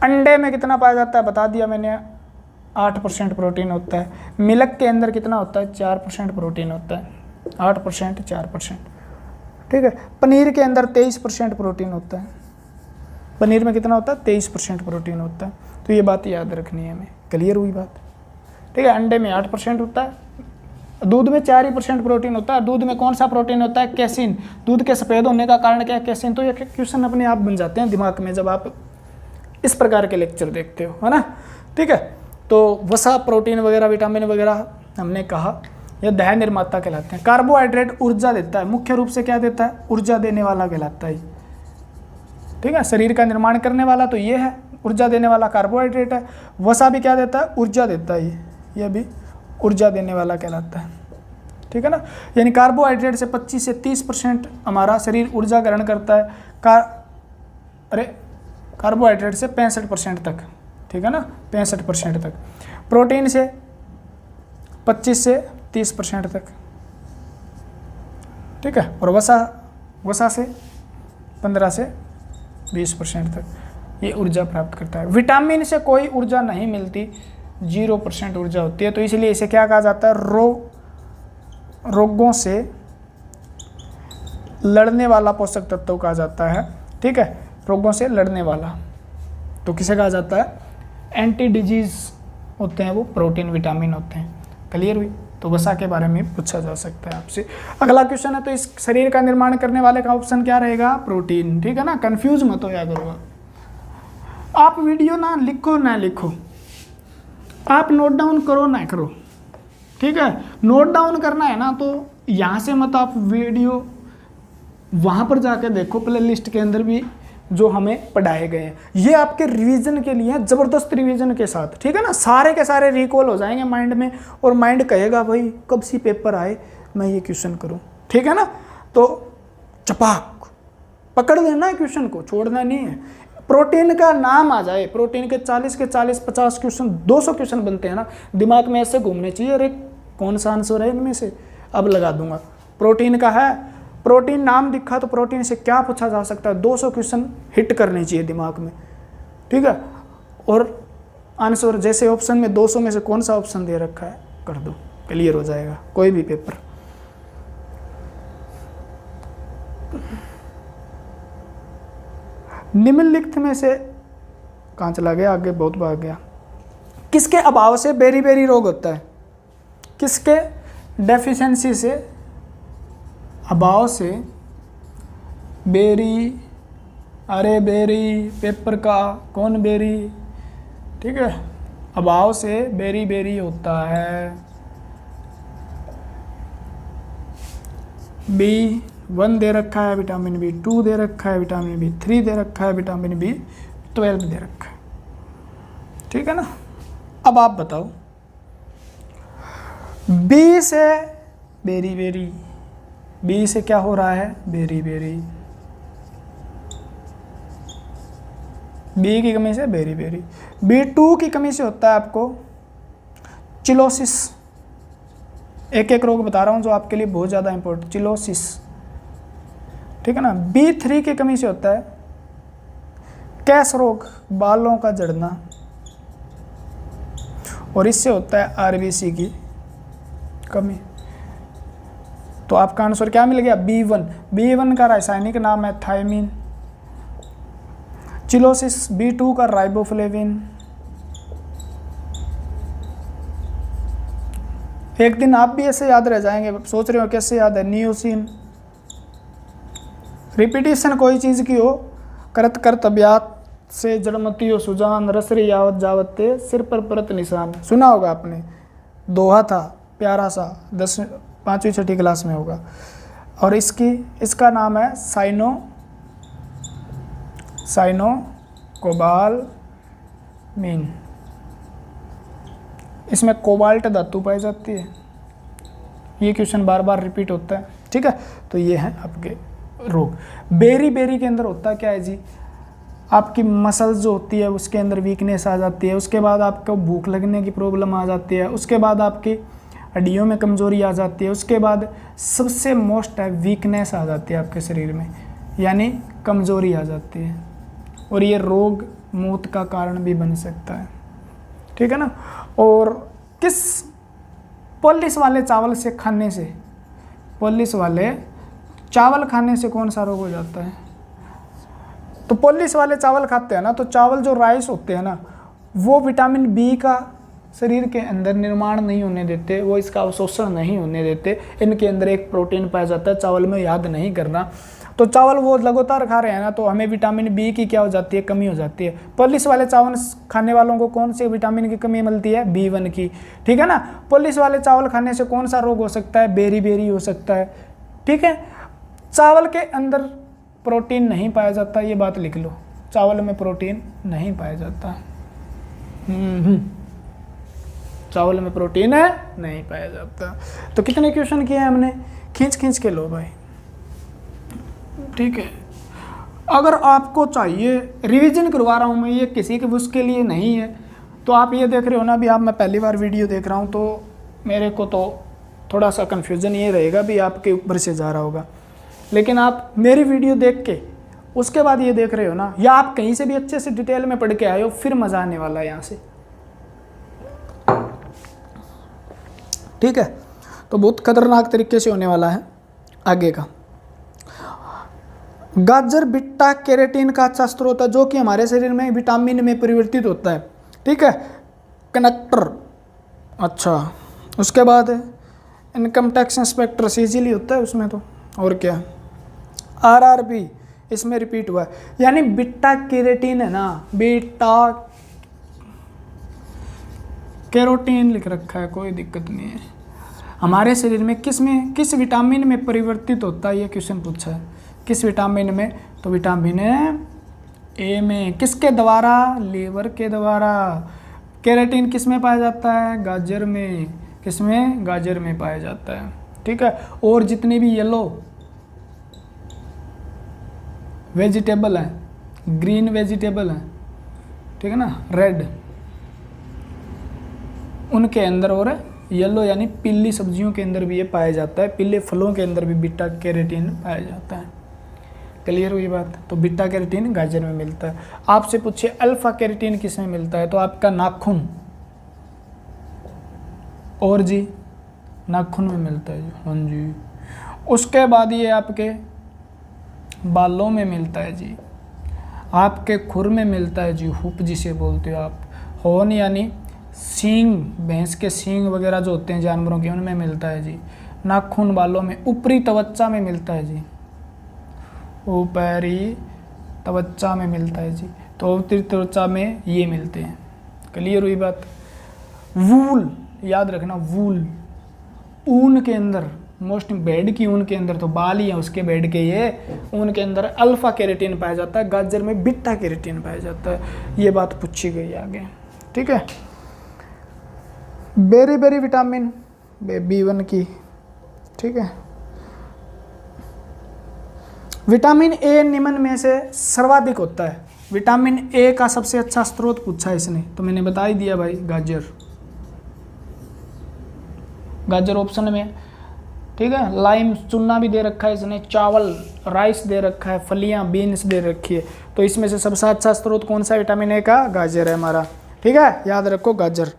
अंडे में कितना पाया जाता है बता दिया मैंने, 8% प्रोटीन होता है। मिल्क के अंदर कितना होता है, 4% प्रोटीन होता है, 8% 4%, ठीक है। पनीर के अंदर 23% प्रोटीन होता है। पनीर में कितना होता है, 23% प्रोटीन होता है। तो ये बात याद रखनी है हमें। क्लियर हुई बात, ठीक है। अंडे में 8% होता है, दूध में 4% प्रोटीन होता है। दूध में कौन सा प्रोटीन होता है, कैसीन। दूध के सफ़ेद होने का कारण क्या है, कैसीन। तो ये क्वेश्चन अपने आप बन जाते हैं दिमाग में जब आप इस प्रकार के लेक्चर देखते हो, है ना, ठीक है। तो वसा, प्रोटीन वगैरह, विटामिन वगैरह हमने कहा, यह दह निर्माता कहलाते हैं। कार्बोहाइड्रेट ऊर्जा देता है, मुख्य रूप से क्या देता है, ऊर्जा देने वाला कहलाता है, ठीक है। शरीर का निर्माण करने वाला तो ये है, ऊर्जा देने वाला कार्बोहाइड्रेट है। वसा भी क्या देता है, ऊर्जा देता है, ये भी ऊर्जा देने वाला कहलाता है, ठीक है ना। यानी कार्बोहाइड्रेट से 25 से 30% हमारा शरीर ऊर्जा ग्रहण करता है। कार्बोहाइड्रेट से 65% तक, ठीक है ना, 65% तक। प्रोटीन से 25 से 30% तक, ठीक है। और वसा से 15 से 20% तक ये ऊर्जा प्राप्त करता है। विटामिन से कोई ऊर्जा नहीं मिलती, 0% ऊर्जा होती है। तो इसलिए इसे क्या कहा जाता है, रोगों से लड़ने वाला पोषक तत्व कहा जाता है, ठीक है। रोगों से लड़ने वाला तो किसे कहा जाता है, एंटी डिजीज होते हैं वो, प्रोटीन विटामिन होते हैं। क्लियर हुई। तो वसा के बारे में पूछा जा सकता है आपसे। अगला क्वेश्चन है, तो इस शरीर का निर्माण करने वाले का ऑप्शन क्या रहेगा, प्रोटीन, ठीक है ना। कंफ्यूज मत हो करो आप वीडियो ना लिखो ना लिखो, आप नोट डाउन करो ना करो, ठीक है। नोट डाउन करना है ना तो यहाँ से मत आप वीडियो वहाँ पर जाकर देखो, प्ले लिस्ट के अंदर भी जो हमें पढ़ाए गए हैं। ये आपके रिवीजन के लिए, ज़बरदस्त रिवीजन के साथ, ठीक है ना। सारे के सारे रिकॉल हो जाएंगे माइंड में, और माइंड कहेगा भाई कब सी पेपर आए मैं ये क्वेश्चन करूं, ठीक है ना। तो चपाक पकड़ लेना क्वेश्चन को, छोड़ना नहीं है। प्रोटीन का नाम आ जाए, प्रोटीन के 40 के 40 50 क्वेश्चन, 200 क्वेश्चन बनते हैं ना, दिमाग में ऐसे घूमने चाहिए, अरे कौन सा आंसर है इनमें से, अब लगा दूंगा। प्रोटीन का है, प्रोटीन नाम दिखा तो प्रोटीन से क्या पूछा जा सकता है, 200 क्वेश्चन हिट करने चाहिए दिमाग में, ठीक है। और आंसर जैसे ऑप्शन में 200 में से कौन सा ऑप्शन दे रखा है कर दो, क्लियर हो जाएगा कोई भी पेपर। निम्नलिखित में से कहाँ चला गया, आगे बहुत भाग गया। किसके अभाव से बेरी बेरी रोग होता है, किसके डेफिशिएंसी से, अभाव से बेरी, अरे बेरी पेपर का कौन बेरी, ठीक है। अभाव से बेरी बेरी होता है। B1 दे रखा है, विटामिन B2 दे रखा है, विटामिन B3 दे रखा है, विटामिन B12 दे रखा है, ठीक है ना। अब आप बताओ, B से बेरी बेरी, B से क्या हो रहा है, बेरी बेरी, B की कमी से बेरी बेरी। B2 की कमी से होता है आपको चिलोसिस, एक एक रोग बता रहा हूँ जो आपके लिए बहुत ज़्यादा इंपॉर्टेंट, चिलोसिस, ठीक है ना। B3 की कमी से होता है कैस रोग, बालों का झड़ना, और इससे होता है RBC की कमी। तो आपका आंसर क्या मिल गया, B1। B1 का रासायनिक नाम है थायमिन। चिलोसिस, B2 का राइबोफ्लेविन। एक दिन आप भी ऐसे याद रह जाएंगे, सोच रहे हो कैसे याद है, नियोसिन। रिपीटिशन कोई चीज़ की हो, करत कर तबियात से जड़मती हो सुजान, रसरी यावत जावते सिर पर परत निशान, सुना होगा आपने, दोहा था प्यारा सा, 5वीं 6ठी क्लास में होगा। और इसका नाम है साइनोकोबालमीन, इसमें कोबाल्ट धातु पाई जाती है। ये क्वेश्चन बार बार रिपीट होता है, ठीक है। तो ये है आपके रोग। बेरी के अंदर होता क्या है जी, आपकी मसल्स जो होती है उसके अंदर वीकनेस आ जाती है, उसके बाद आपको भूख लगने की प्रॉब्लम आ जाती है, उसके बाद आपकी हड्डियों में कमज़ोरी आ जाती है, उसके बाद सबसे मोस्ट है वीकनेस आ जाती है आपके शरीर में, यानी कमज़ोरी आ जाती है, और ये रोग मौत का कारण भी बन सकता है, ठीक है ना। और किस पॉलिश वाले चावल से खाने से, पॉलिश वाले चावल खाने से कौन सा रोग हो जाता है? तो पॉलिश वाले चावल खाते हैं ना, तो चावल जो राइस होते हैं ना, वो विटामिन बी का शरीर के अंदर निर्माण नहीं होने देते, वो इसका अवशोषण नहीं होने देते। इनके अंदर एक प्रोटीन पाया जाता है, चावल में याद नहीं करना। तो चावल वो लगातार खा रहे हैं ना, तो हमें विटामिन बी की क्या हो जाती है, कमी हो जाती है। पॉलिश वाले चावल खाने वालों को कौन से विटामिन की कमी मिलती है? B1 की, ठीक है ना। पॉलिश वाले चावल खाने से कौन सा रोग हो सकता है? बेरी हो सकता है, ठीक है। चावल के अंदर प्रोटीन नहीं पाया जाता, ये बात लिख लो, चावल में प्रोटीन नहीं पाया जाता। चावल में प्रोटीन है नहीं पाया जाता। तो कितने क्वेश्चन किए हैं हमने? खींच के लो भाई, ठीक है। अगर आपको चाहिए, रिवीजन करवा रहा हूँ मैं, ये किसी के उसके लिए नहीं है। तो आप ये देख रहे हो ना, अभी आप, मैं पहली बार वीडियो देख रहा हूँ, तो मेरे को तो थोड़ा सा कन्फ्यूज़न ये रहेगा भी आपके ऊपर से जा रहा होगा। लेकिन आप मेरी वीडियो देख के उसके बाद ये देख रहे हो ना, या आप कहीं से भी अच्छे से डिटेल में पढ़ के आए हो, फिर मज़ा आने वाला है यहाँ से, ठीक है। तो बहुत खतरनाक तरीके से होने वाला है आगे का। गाजर बीटा कैरोटीन का अच्छा स्रोत है, जो कि हमारे शरीर में विटामिन में परिवर्तित होता है, ठीक है। कनेक्टर, अच्छा, उसके बाद इनकम टैक्स इंस्पेक्टर इजीली होता है उसमें, तो और क्या, RRB इसमें रिपीट हुआ है, यानी बीटा कैरोटीन है ना, बीटा कैरोटीन लिख रखा है, कोई दिक्कत नहीं है। हमारे शरीर में किस विटामिन में परिवर्तित होता है, ये क्वेश्चन पूछा है, किस विटामिन में? तो विटामिन ए में। किसके द्वारा? लीवर के द्वारा। कैरोटीन किस में पाया जाता है? गाजर में। किस में? गाजर में पाया जाता है, ठीक है। और जितने भी येलो वेजिटेबल हैं, ग्रीन वेजिटेबल हैं, ठीक है ना, रेड, उनके अंदर, और येलो यानी पीली सब्जियों के अंदर भी ये पाया जाता है, पीले फलों के अंदर भी बीटा कैरोटीन पाया जाता है। क्लियर हुई बात? तो बीटा कैरोटीन गाजर में मिलता है। आपसे पूछिए अल्फा कैरोटीन किस में मिलता है, तो आपका नाखून, और जी नाखून में मिलता है जी, हाँ जी। उसके बाद ये आपके बालों में मिलता है जी, आपके खुर में मिलता है जी, हुप जिसे बोलते हो आप, हॉर्न यानी सींग, भैंस के सींग वगैरह जो होते हैं जानवरों के, उनमें मिलता है जी। नाखून बालों में, ऊपरी त्वचा में मिलता है जी, ऊपरी त्वचा में मिलता है जी। तो ऊपरी त्वचा में ये मिलते हैं। क्लियर हुई बात? वूल याद रखना, वूल, ऊन के अंदर, मोस्ट बेड की ऊन के अंदर, तो बाल ही है उसके बेड के, ये ऊन के अंदर अल्फा कैरोटीन पाया जाता है, गाजर में बीटा कैरोटीन पाया जाता है। ये बात पूछी गई आगे, ठीक है। बेरी विटामिन B1 की, ठीक है। विटामिन ए निम्न में से सर्वाधिक होता है। विटामिन ए का सबसे अच्छा स्रोत पूछा है इसने, तो मैंने बता ही दिया भाई, गाजर। गाजर ऑप्शन में, ठीक है। लाइम चुना भी दे रखा है इसने, चावल राइस दे रखा है, फलियां बीन्स दे रखी है। तो इसमें से सबसे अच्छा स्रोत कौन सा विटामिन ए का? गाजर है हमारा, ठीक है। याद रखो गाजर।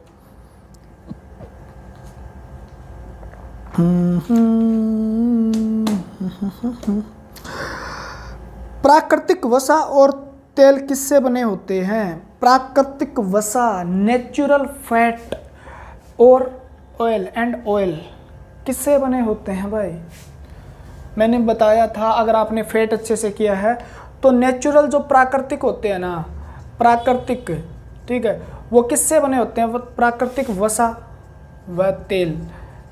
प्राकृतिक वसा और तेल किससे बने होते हैं? प्राकृतिक वसा, नेचुरल फैट और ऑयल किससे बने होते हैं भाई? मैंने बताया था, अगर आपने फैट अच्छे से किया है तो नेचुरल जो प्राकृतिक होते हैं ना, प्राकृतिक, ठीक है, वो किससे बने होते हैं? वो प्राकृतिक वसा व तेल,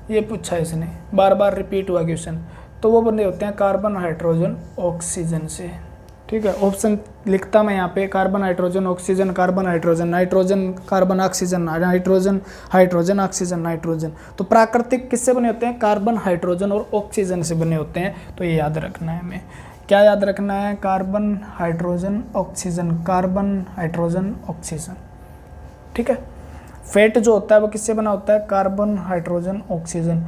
ये पूछा है इसने, बार बार रिपीट हुआ क्वेश्चन। तो वो बने होते हैं कार्बन, हाइड्रोजन, ऑक्सीजन से। ठीक है। ऑप्शन लिखता मैं यहाँ पे carbon hydrogen oxygen, carbon hydrogen nitrogen, carbon oxygen nitrogen, hydrogen oxygen nitrogen. तो प्राकृतिक किससे बने होते हैं? कार्बन हाइड्रोजन और ऑक्सीजन से बने होते हैं। तो ये याद रखना है हमें। क्या याद रखना है? Carbon hydrogen oxygen, carbon hydrogen oxygen, ठीक है। फैट जो होता है वो किससे बना होता है? Carbon hydrogen oxygen.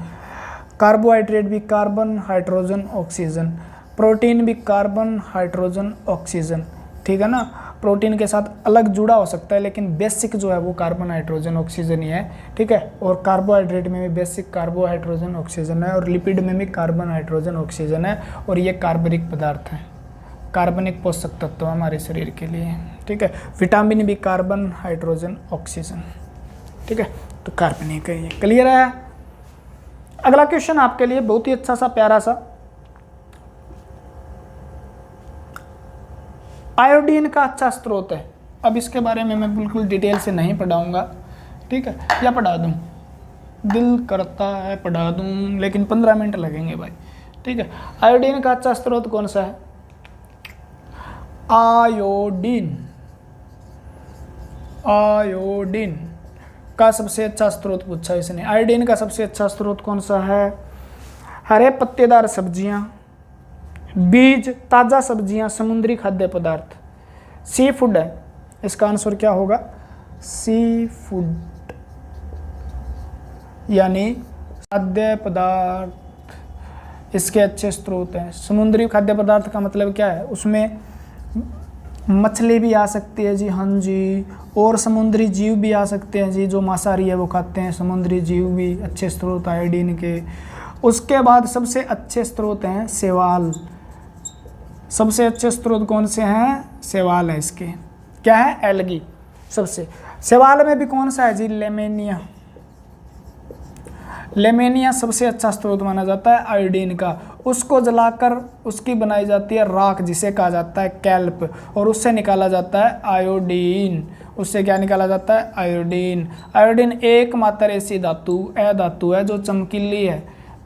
कार्बोहाइड्रेट भी कार्बन हाइड्रोजन ऑक्सीजन। प्रोटीन भी कार्बन हाइड्रोजन ऑक्सीजन, ठीक है ना। प्रोटीन के साथ अलग जुड़ा हो सकता है लेकिन बेसिक जो है वो कार्बन हाइड्रोजन ऑक्सीजन ही है, ठीक है। और कार्बोहाइड्रेट में भी बेसिक कार्बो हाइड्रोजन ऑक्सीजन है और लिपिड में भी कार्बन हाइड्रोजन ऑक्सीजन है। और ये कार्बनिक पदार्थ हैं, कार्बनिक पोषक तत्व हमारे शरीर के लिए, ठीक है। विटामिन भी कार्बन हाइड्रोजन ऑक्सीजन, ठीक है। तो कार्बनिक है ये। क्लियर है? अगला क्वेश्चन आपके लिए बहुत ही अच्छा सा प्यारा सा। आयोडीन का अच्छा स्रोत है। अब इसके बारे में मैं बिल्कुल डिटेल से नहीं पढ़ाऊंगा, ठीक है, या पढ़ा दूं? दिल करता है पढ़ा दूं लेकिन 15 मिनट लगेंगे भाई, ठीक है। आयोडीन का अच्छा स्रोत कौन सा है? आयोडीन, आयोडीन का सबसे अच्छा स्रोत पूछा इसने। आयोडीन का सबसे अच्छा स्रोत कौन सा है? हरे पत्तेदार सब्जियां, बीज, ताज़ा सब्जियां, समुद्री खाद्य पदार्थ। सी फूड है इसका आंसर। क्या होगा? सी फूड, यानी खाद्य पदार्थ इसके अच्छे स्रोत हैं। समुद्री खाद्य पदार्थ का मतलब क्या है? उसमें मछली भी आ सकती है जी, हाँ जी, और समुद्री जीव भी आ सकते हैं जी, जो मांसाहारी है वो खाते हैं। समुद्री जीव भी अच्छे स्रोत आयोडीन के। उसके बाद सबसे अच्छे स्रोत हैं शैवाल। सबसे अच्छे स्रोत कौन से हैं? शैवाल है इसके। क्या है? एल्गी। सबसे शैवाल में भी कौन सा है जी? लेमेनिया। लेमेनिया सबसे अच्छा स्रोत माना जाता है आयोडीन का। उसको जलाकर उसकी बनाई जाती है राख, जिसे कहा जाता है कैल्प, और उससे निकाला जाता है आयोडीन। उससे क्या निकाला जाता है? आयोडीन। आयोडीन एकमात्र ऐसी धातु, अधातु है जो चमकीली है।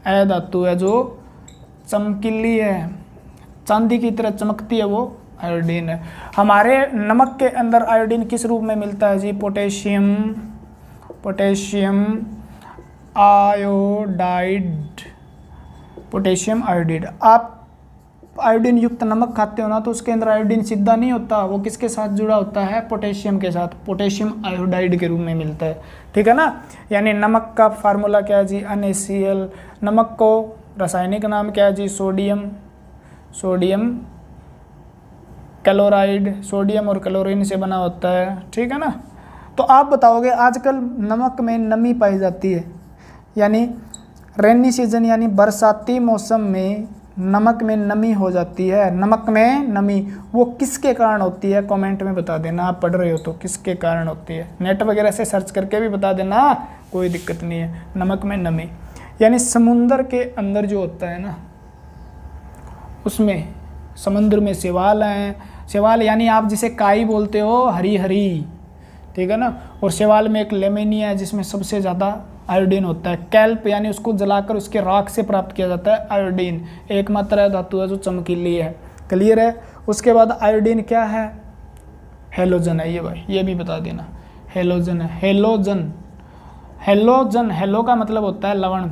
अधातु है जो चमकीली है, चांदी की तरह चमकती है, वो आयोडीन है। हमारे नमक के अंदर आयोडीन किस रूप में मिलता है जी? Potassium, potassium iodide, potassium iodide. आप आयोडीन युक्त नमक खाते हो ना, तो उसके अंदर आयोडीन सीधा नहीं होता, वो किसके साथ जुड़ा होता है? पोटेशियम के साथ। पोटेशियम आयोडाइड के रूप में मिलता है, ठीक है ना। यानी नमक का फार्मूला क्या है जी? NaCl। नमक को रासायनिक नाम क्या है जी? Sodium, sodium chloride. सोडियम और क्लोरीन से बना होता है, ठीक है ना। तो आप बताओगे आजकल नमक में नमी पाई जाती है, यानी रेनी सीजन यानी बरसाती मौसम में नमक में नमी हो जाती है। नमक में नमी वो किसके कारण होती है? कमेंट में बता देना। आप पढ़ रहे हो तो किसके कारण होती है? नेट वगैरह से सर्च करके भी बता देना, कोई दिक्कत नहीं है। नमक में नमी यानी समुंदर के अंदर जो होता है ना, उसमें समुद्र में शैवाल हैं। शैवाल यानी आप जिसे काई बोलते हो, हरी हरी, ठीक है ना। और शैवाल में एक लेमेनिया है जिसमें सबसे ज़्यादा आयोडीन होता है। कैल्प यानी उसको जलाकर उसके राख से प्राप्त किया जाता है आयोडीन। एकमात्र धातु है जो चमकीली है। क्लियर है? उसके बाद आयोडीन क्या है? हेलोजन है ये भाई, ये भी बता देना। हेलोजन है, हेलोजन। हेलोजन, हेलो का मतलब होता है लवण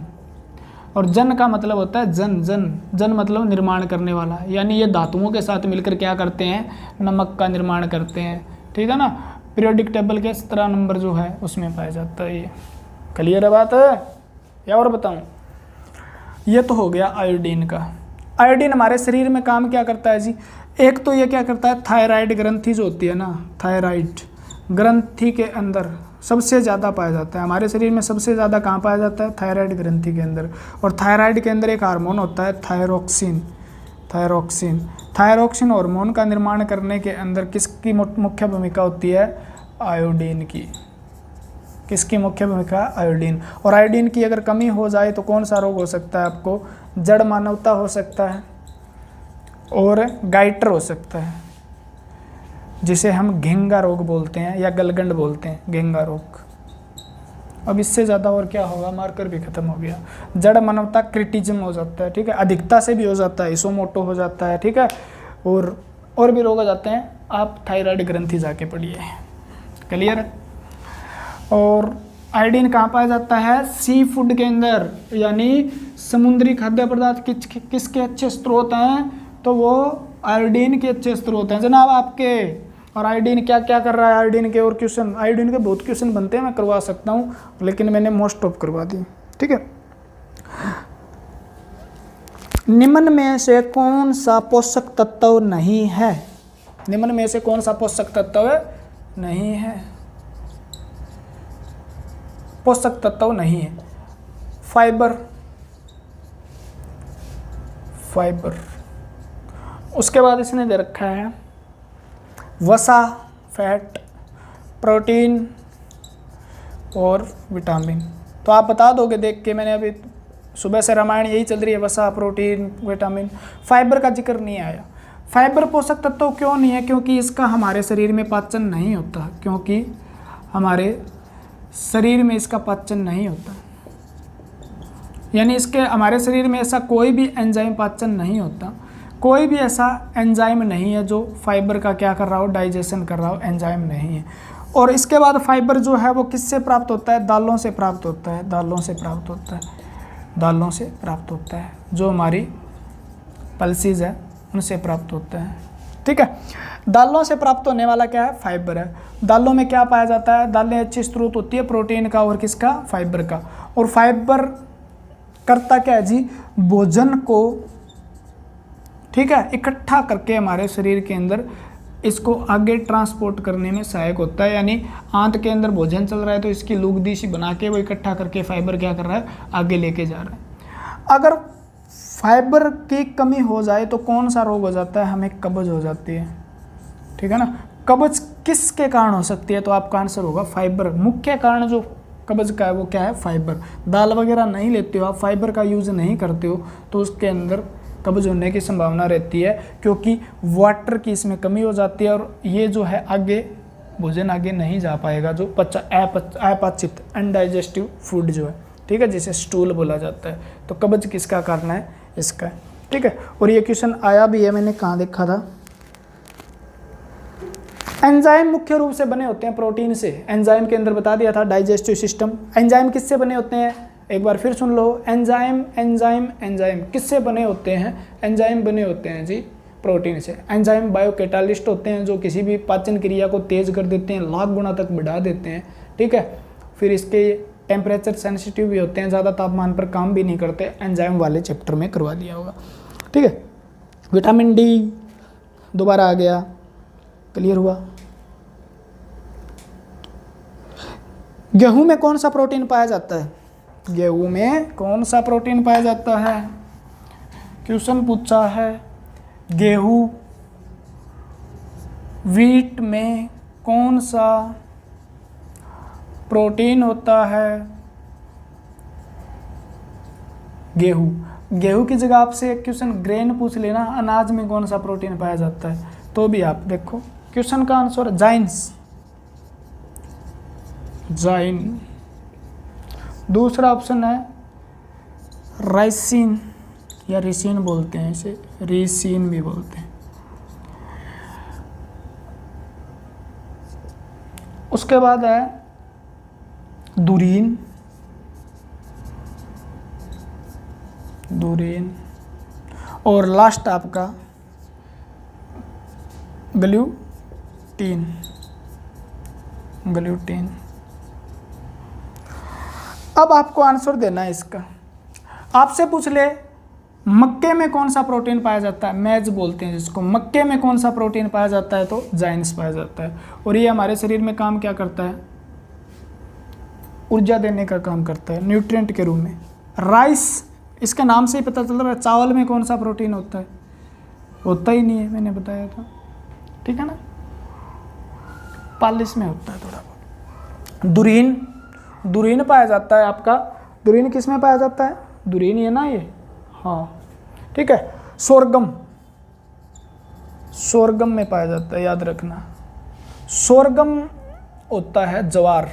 और जन का मतलब होता है जन। जन, जन मतलब निर्माण करने वाला। यानी ये धातुओं के साथ मिलकर क्या करते हैं? नमक का निर्माण करते हैं, ठीक है ना। पीरियोडिक टेबल के 17 नंबर जो है उसमें पाया जाता है ये। क्लियर है बात है? या और बताऊं? ये तो हो गया आयोडीन का। आयोडीन हमारे शरीर में काम क्या करता है जी? एक तो ये क्या करता है? थायराइड ग्रंथि जो होती है ना, थायराइड ग्रंथि के अंदर सबसे ज़्यादा पाया जाता है। हमारे शरीर में सबसे ज़्यादा कहाँ पाया जाता है? थायराइड ग्रंथि के अंदर। और थायराइड के अंदर एक हार्मोन होता है थायरोक्सिन। थायरोक्सिन, थायरोक्सिन हार्मोन का निर्माण करने के अंदर किसकी मुख्य भूमिका होती है? आयोडीन की। किसकी मुख्य भूमिका? आयोडीन। और आयोडीन की अगर कमी हो जाए तो कौन सा रोग हो सकता है आपको? जड़ मानवता हो सकता है और गाइटर हो सकता है, जिसे हम घेंगा रोग बोलते हैं या गलगंड बोलते हैं, घेंगा रोग। अब इससे ज़्यादा और क्या होगा? मार्कर भी खत्म हो गया। जड़ मानवता क्रिटिज्म हो जाता है, ठीक है। अधिकता से भी हो जाता है, इसोमोटो हो जाता है, ठीक है। और और भी रोग हो जाते हैं, आप थायराइड ग्रंथि जाके पढ़िए। क्लियर है। और आयोडीन कहाँ पाया जाता है? सी फूड के अंदर, यानी समुद्री खाद्य पदार्थ किसके अच्छे स्रोत हैं? तो वो आयोडीन के अच्छे स्रोत हैं जनाब आपके। और आयोडीन क्या क्या कर रहा है? आयोडीन के और क्वेश्चन, आयोडीन के बहुत क्वेश्चन बनते हैं, मैं करवा सकता हूँ, लेकिन मैंने मोस्ट ऑफ करवा दी। ठीक है। निम्न में से कौन सा पोषक तत्व नहीं है? निम्न में से कौन सा पोषक तत्व नहीं है? पोषक तत्व नहीं है। Fibre, fibre. उसके बाद इसने दे रखा है वसा, फैट, प्रोटीन और विटामिन। तो आप बता दोगे देख के, मैंने अभी सुबह से रामायण यही चल रही है, वसा, प्रोटीन, विटामिन। फाइबर का जिक्र नहीं आया। फाइबर पोषक तत्व क्यों नहीं है? क्योंकि इसका हमारे शरीर में पाचन नहीं होता, क्योंकि हमारे शरीर में इसका पाचन नहीं होता, यानी इसके हमारे शरीर में ऐसा कोई भी एंजाइम पाचन नहीं होता, कोई भी ऐसा एंजाइम नहीं है जो फाइबर का क्या कर रहा हो, डाइजेशन कर रहा हो, एंजाइम नहीं है। और इसके बाद फाइबर जो है वो किससे प्राप्त होता है? दालों से प्राप्त होता है, दालों से प्राप्त होता है, दालों से प्राप्त होता है, जो हमारी पल्सीज है उनसे प्राप्त होता है। ठीक है। दालों से प्राप्त होने वाला क्या है? फाइबर है। दालों में क्या पाया जाता है? दालें अच्छी स्रोत होती है प्रोटीन का और किसका? फाइबर का। और फाइबर करता क्या है जी? भोजन को, ठीक है, इकट्ठा करके हमारे शरीर के अंदर इसको आगे ट्रांसपोर्ट करने में सहायक होता है। यानी आंत के अंदर भोजन चल रहा है तो इसकी लुगदी सी बना के वो इकट्ठा करके फाइबर क्या कर रहा है? आगे लेके जा रहा है। अगर फाइबर की कमी हो जाए तो कौन सा रोग हो जाता है? हमें कब्ज हो जाती है। ठीक है ना। कब्ज किसके कारण हो सकती है? तो आपका आंसर होगा फाइबर। मुख्य कारण जो कब्ज का है वो क्या है? फाइबर। दाल वगैरह नहीं लेते हो आप, फाइबर का यूज़ नहीं करते हो, तो उसके अंदर कब्ज होने की संभावना रहती है, क्योंकि वाटर की इसमें कमी हो जाती है और ये जो है आगे भोजन आगे नहीं जा पाएगा, जो अपाचित अनडाइजेस्टिव फूड जो है, ठीक है, जिसे स्टूल बोला जाता है। तो कब्ज किसका कारण है? इसका। ठीक है। और ये क्वेश्चन आया भी है, मैंने कहाँ देखा था? एंजाइम मुख्य रूप से बने होते हैं प्रोटीन से। एंजाइम के अंदर बता दिया था डाइजेस्टिव सिस्टम। एंजाइम किससे बने होते हैं? एक बार फिर सुन लो। एंजाइम एंजाइम एंजाइम किससे बने होते हैं? एंजाइम बने होते हैं जी प्रोटीन से। एंजाइम बायोकैटालिस्ट होते हैं जो किसी भी पाचन क्रिया को तेज कर देते हैं, लाख गुना तक बढ़ा देते हैं। ठीक है। फिर इसके टेम्परेचर सेंसिटिव भी होते हैं, ज़्यादा तापमान पर काम भी नहीं करते। एंजाइम वाले चैप्टर में करवा दिया होगा। ठीक है। विटामिन डी दोबारा आ गया, क्लियर हुआ। गेहूं में कौन सा प्रोटीन पाया जाता है? गेहूं में कौन सा प्रोटीन पाया जाता है? क्वेश्चन पूछा है। गेहूं, व्हीट में कौन सा प्रोटीन होता है? गेहूं। गेहूं की जगह आपसे एक क्वेश्चन ग्रेन पूछ लेना, अनाज में कौन सा प्रोटीन पाया जाता है, तो भी आप देखो क्वेश्चन का आंसर जाइंस, जाइन। दूसरा ऑप्शन है राइसिन या रिसिन बोलते हैं इसे, रिसिन भी बोलते हैं। उसके बाद है दुरीन, दुरीन। और लास्ट आपका ग्लूटीन, ग्लूटीन। अब आपको आंसर देना है इसका। आपसे पूछ ले मक्के में कौन सा प्रोटीन पाया जाता है? मैज बोलते हैं जिसको। मक्के में कौन सा प्रोटीन पाया जाता है? तो जाइंस पाया जाता है। और ये हमारे शरीर में काम क्या करता है? ऊर्जा देने का काम करता है, न्यूट्रिएंट के रूप में। राइस, इसके नाम से ही पता चल रहा है। चावल में कौन सा प्रोटीन होता है? होता ही नहीं है, मैंने बताया था। ठीक है ना। पालिश में होता है थोड़ा बहुत। दुरीन, दुरीन पाया जाता है आपका। दुरीन किस में पाया जाता है? दुरीन ये ना, ये, हाँ, ठीक है। सोरगम, सोरगम में पाया जाता है, याद रखना। सोरगम होता है ज्वार,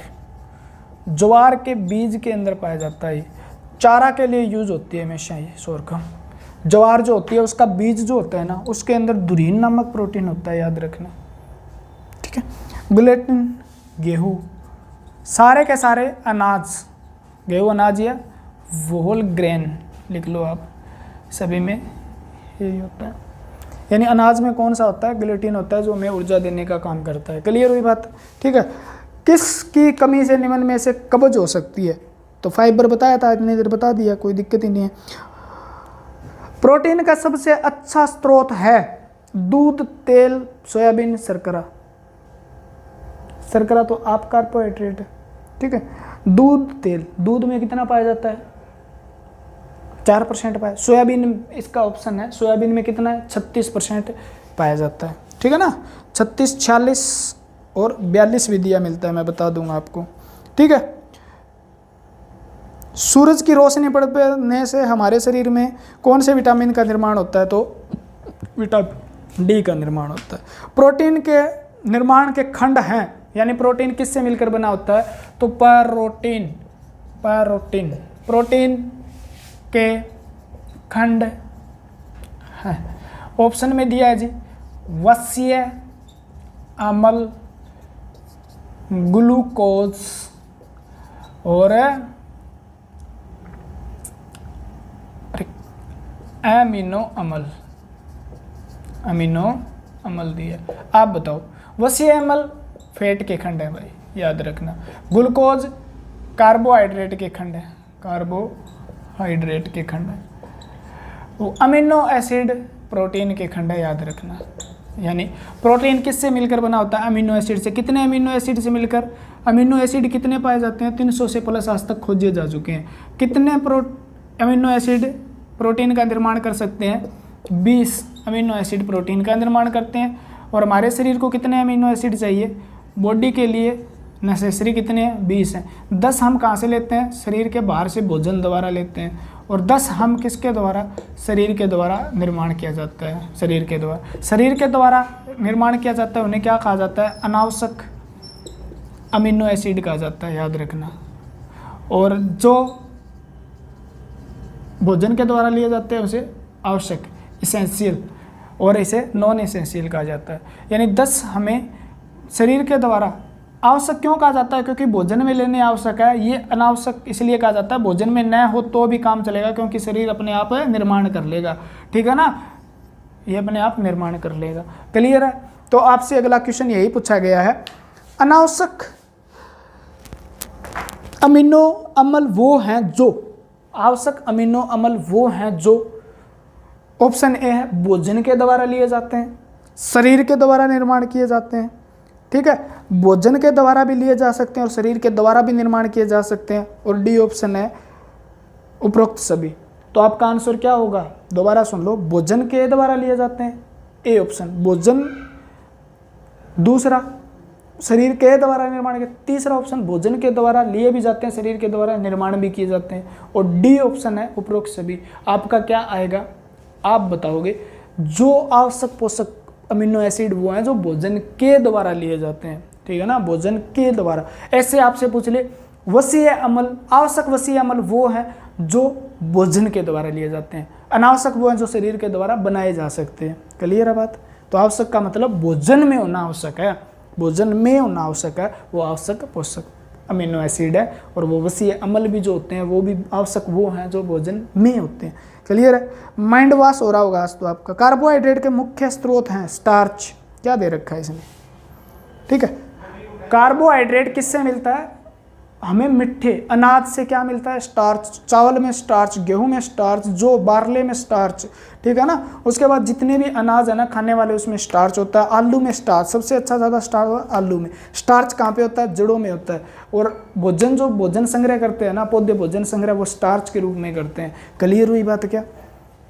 ज्वार के बीज के अंदर पाया जाता है। चारा के लिए यूज होती है हमेशा ये सोरगम। ज्वार जो होती है उसका बीज जो होता है ना, उसके अंदर धुरीन नामक प्रोटीन होता है, याद रखना, ठीक है। ग्लूटेन गेहूँ, सारे के सारे अनाज, गेहूँ अनाज या होल ग्रेन लिख लो आप, सभी में यही होता है। यानी अनाज में कौन सा होता है, ग्लूटेन होता है, जो हमें ऊर्जा देने का काम करता है। क्लियर हुई बात, ठीक है। किसकी कमी से निम्न में से कब्ज हो सकती है, तो फाइबर बताया था, इतनी देर बता दिया, कोई दिक्कत ही नहीं है। प्रोटीन का सबसे अच्छा स्रोत है दूध, तेल, सोयाबीन, शर्करा। शर्करा तो आप कार्बोहाइड्रेट है, ठीक है। दूध, तेल, दूध में कितना पाया जाता है, 4% पाया। सोयाबीन इसका ऑप्शन है, सोयाबीन में कितना है, 36% पाया जाता है, ठीक है ना। 36, 46 और 42 विधियाँ मिलता है, मैं बता दूंगा आपको, ठीक है। सूरज की रोशनी पड़ने से हमारे शरीर में कौन से विटामिन का निर्माण होता है, तो विटामिन डी का निर्माण होता है। प्रोटीन के निर्माण के खंड हैं, यानी प्रोटीन किससे मिलकर बना होता है, तो प्रोटीन प्रोटीन के खंड है। ऑप्शन में दिया है जी, वसीय अम्ल, ग्लूकोज और अमीनो अम्ल दिया। आप बताओ, वसीय अम्ल फैट के खंड है भाई, याद रखना। ग्लूकोज कार्बोहाइड्रेट के खंड है, कार्बोहाइड्रेट के खंड है। वो अमीनो एसिड प्रोटीन के खंड है, याद रखना। यानी प्रोटीन किससे मिलकर बना होता है, अमीनो एसिड से। कितने अमीनो एसिड से मिलकर, अमीनो एसिड कितने पाए जाते हैं, 300 से प्लस आज तक खोजे जा चुके हैं। कितने अमीनो एसिड प्रोटीन का निर्माण कर सकते हैं, 20 अमीनो एसिड प्रोटीन का निर्माण करते हैं। और हमारे शरीर को कितने अमीनो एसिड चाहिए, बॉडी के लिए नेसेसरी कितने हैं, 20 हैं। 10 हम कहाँ से लेते हैं, शरीर के बाहर से भोजन द्वारा लेते हैं, और 10 हम किसके द्वारा, शरीर के द्वारा निर्माण किया जाता है। शरीर के द्वारा निर्माण किया जाता है, उन्हें क्या कहा जाता है, अनावश्यक अमीनो एसिड कहा जाता है, याद रखना। और जो भोजन के द्वारा लिए जाते हैं उसे आवश्यक, इसेंशियल, और इसे नॉन इसेंशियल कहा जाता है। यानी 10 हमें शरीर के द्वारा आवश्यक क्यों कहा जाता है, क्योंकि भोजन में लेने आवश्यक है। ये अनावश्यक इसलिए कहा जाता है, भोजन में न हो तो भी काम चलेगा, क्योंकि शरीर अपने आप निर्माण कर लेगा, ठीक है ना, ये अपने आप निर्माण कर लेगा। क्लियर है। तो आपसे अगला क्वेश्चन यही पूछा गया है, अनावश्यक अमीनो अम्ल वो हैं जो, आवश्यक अमीनो अम्ल वो हैं जो, ऑप्शन ए है भोजन के द्वारा लिए जाते हैं, शरीर के द्वारा निर्माण किए जाते हैं, ठीक है। भोजन के द्वारा भी लिए जा सकते हैं और शरीर के द्वारा भी निर्माण किए जा सकते हैं। और डी ऑप्शन है उपरोक्त सभी। तो आपका आंसर क्या होगा, दोबारा सुन लो, भोजन के द्वारा लिए जाते हैं, ए ऑप्शन भोजन, दूसरा शरीर के द्वारा निर्माण किया, तीसरा ऑप्शन भोजन के द्वारा लिए भी जाते हैं, शरीर के द्वारा निर्माण भी किए जाते हैं, और डी ऑप्शन है उपरोक्त सभी। आपका क्या आएगा, आप बताओगे। जो आवश्यक पोषक अमीनो एसिड वो हैं जो भोजन के द्वारा लिए जाते हैं, ठीक है ना, भोजन के द्वारा। ऐसे आपसे पूछ ले, वसीय अम्ल, आवश्यक वसीय अम्ल वो हैं जो भोजन के द्वारा लिए जाते हैं, अनावश्यक वो हैं जो शरीर के द्वारा बनाए जा सकते हैं। क्लियर है बात। तो आवश्यक का मतलब भोजन में होना आवश्यक है, भोजन में होना आवश्यक है, वो आवश्यक पोषक अमीनो एसिड है। और वो वसीय अम्ल भी जो होते हैं वो भी आवश्यक वो हैं जो भोजन में होते हैं। क्लियर है। माइंड वॉश हो रहा होगा आज तो आपका। कार्बोहाइड्रेट के मुख्य स्रोत हैं स्टार्च, क्या दे रखा है इसमें, ठीक है। कार्बोहाइड्रेट किससे मिलता है, हमें मिट्टे अनाज से क्या मिलता है, स्टार्च। चावल में स्टार्च, गेहूं में स्टार्च, जो बार्ले में स्टार्च, ठीक है ना। उसके बाद जितने भी अनाज है ना खाने वाले उसमें स्टार्च होता है। आलू में स्टार्च, सबसे अच्छा ज़्यादा स्टार्च आलू में। स्टार्च कहाँ पे होता है, जड़ों में होता है। और भोजन जो भोजन संग्रह करते हैं ना, पौधे भोजन संग्रह वो स्टार्च के रूप में करते हैं। क्लियर हुई बात क्या।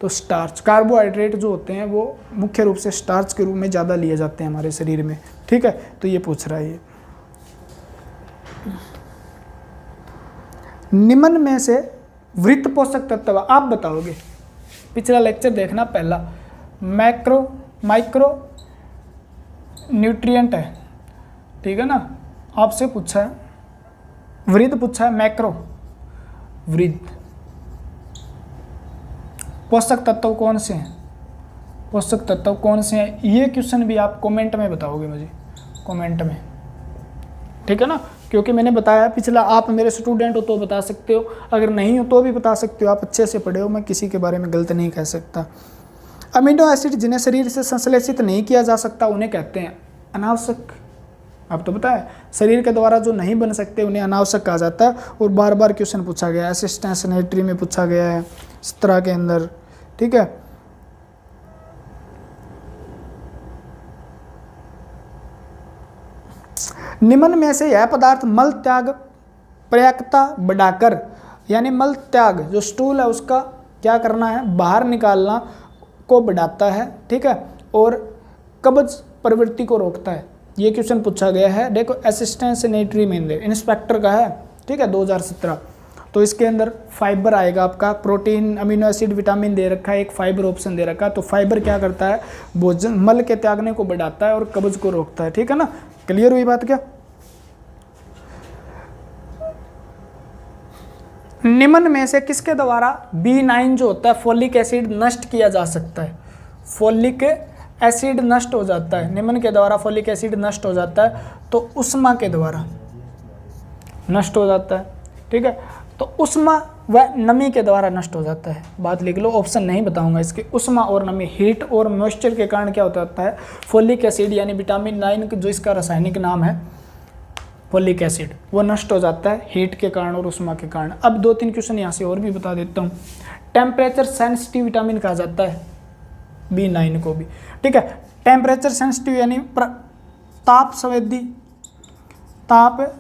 तो स्टार्च, कार्बोहाइड्रेट जो होते हैं वो मुख्य रूप से स्टार्च के रूप में ज़्यादा लिए जाते हैं हमारे शरीर में, ठीक है। तो ये पूछ रहा है ये, निम्न में से वृत्त पोषक तत्व आप बताओगे। पिछला लेक्चर देखना पहला, माइक्रो न्यूट्रिएंट है, ठीक है ना। आपसे पूछा है वृत्त, पूछा है मैक्रो वृत्त, पोषक तत्व कौन से हैं, पोषक तत्व कौन से हैं, ये क्वेश्चन भी आप कमेंट में बताओगे मुझे, कमेंट में, ठीक है ना। क्योंकि मैंने बताया पिछला, आप मेरे स्टूडेंट हो तो बता सकते हो, अगर नहीं हो तो भी बता सकते हो, आप अच्छे से पढ़े हो, मैं किसी के बारे में गलत नहीं कह सकता। अमीनो एसिड जिन्हें शरीर से संश्लेषित नहीं किया जा सकता उन्हें कहते हैं अनावश्यक। आप तो पता है, शरीर के द्वारा जो नहीं बन सकते उन्हें अनावश्यक कहा जाता है। और बार बार क्वेश्चन पूछा गया है, असिस्टेंट सेनेटरी में पूछा गया है, इस तरह के अंदर, ठीक है। निम्न में से यह पदार्थ मल त्याग पर्याप्तता बढ़ाकर, यानी मल त्याग जो स्टूल है उसका क्या करना है, बाहर निकालना को बढ़ाता है, ठीक है, और कब्ज प्रवृत्ति को रोकता है। ये क्वेश्चन पूछा गया है, देखो असिस्टेंट सेनेटरी में इंस्पेक्टर का है, ठीक है, 2017। तो इसके अंदर फाइबर आएगा आपका, प्रोटीन, अमीनो एसिड, विटामिन दे रखा है, एक फाइबर ऑप्शन दे रखा है। तो फाइबर क्या करता है, भोजन मल के त्यागने को बढ़ाता है और कब्ज को रोकता है, ठीक है ना। क्लियर हुई बात क्या। निम्न में से किसके द्वारा B9 जो होता है फोलिक एसिड नष्ट किया जा सकता है, फोलिक एसिड नष्ट हो जाता है, निम्न के द्वारा फोलिक एसिड नष्ट हो जाता है, तो उष्मा के द्वारा नष्ट हो जाता है, ठीक है। तो उष्मा व नमी के द्वारा नष्ट हो जाता है, बात लिख लो, ऑप्शन नहीं बताऊंगा इसके। उष्मा और नमी, हीट और मॉइस्चर के कारण क्या होता है, फोलिक एसिड यानी विटामिन 9 जो इसका रासायनिक नाम है फोलिक एसिड, वो नष्ट हो जाता है हीट के कारण और उष्मा के कारण। अब 2-3 क्वेश्चन यहाँ से और भी बता देता हूँ। टेम्परेचर सेंसिटिव विटामिन कहा जाता है B9 को भी, ठीक है। टेम्परेचर सेंसिटिव यानी ताप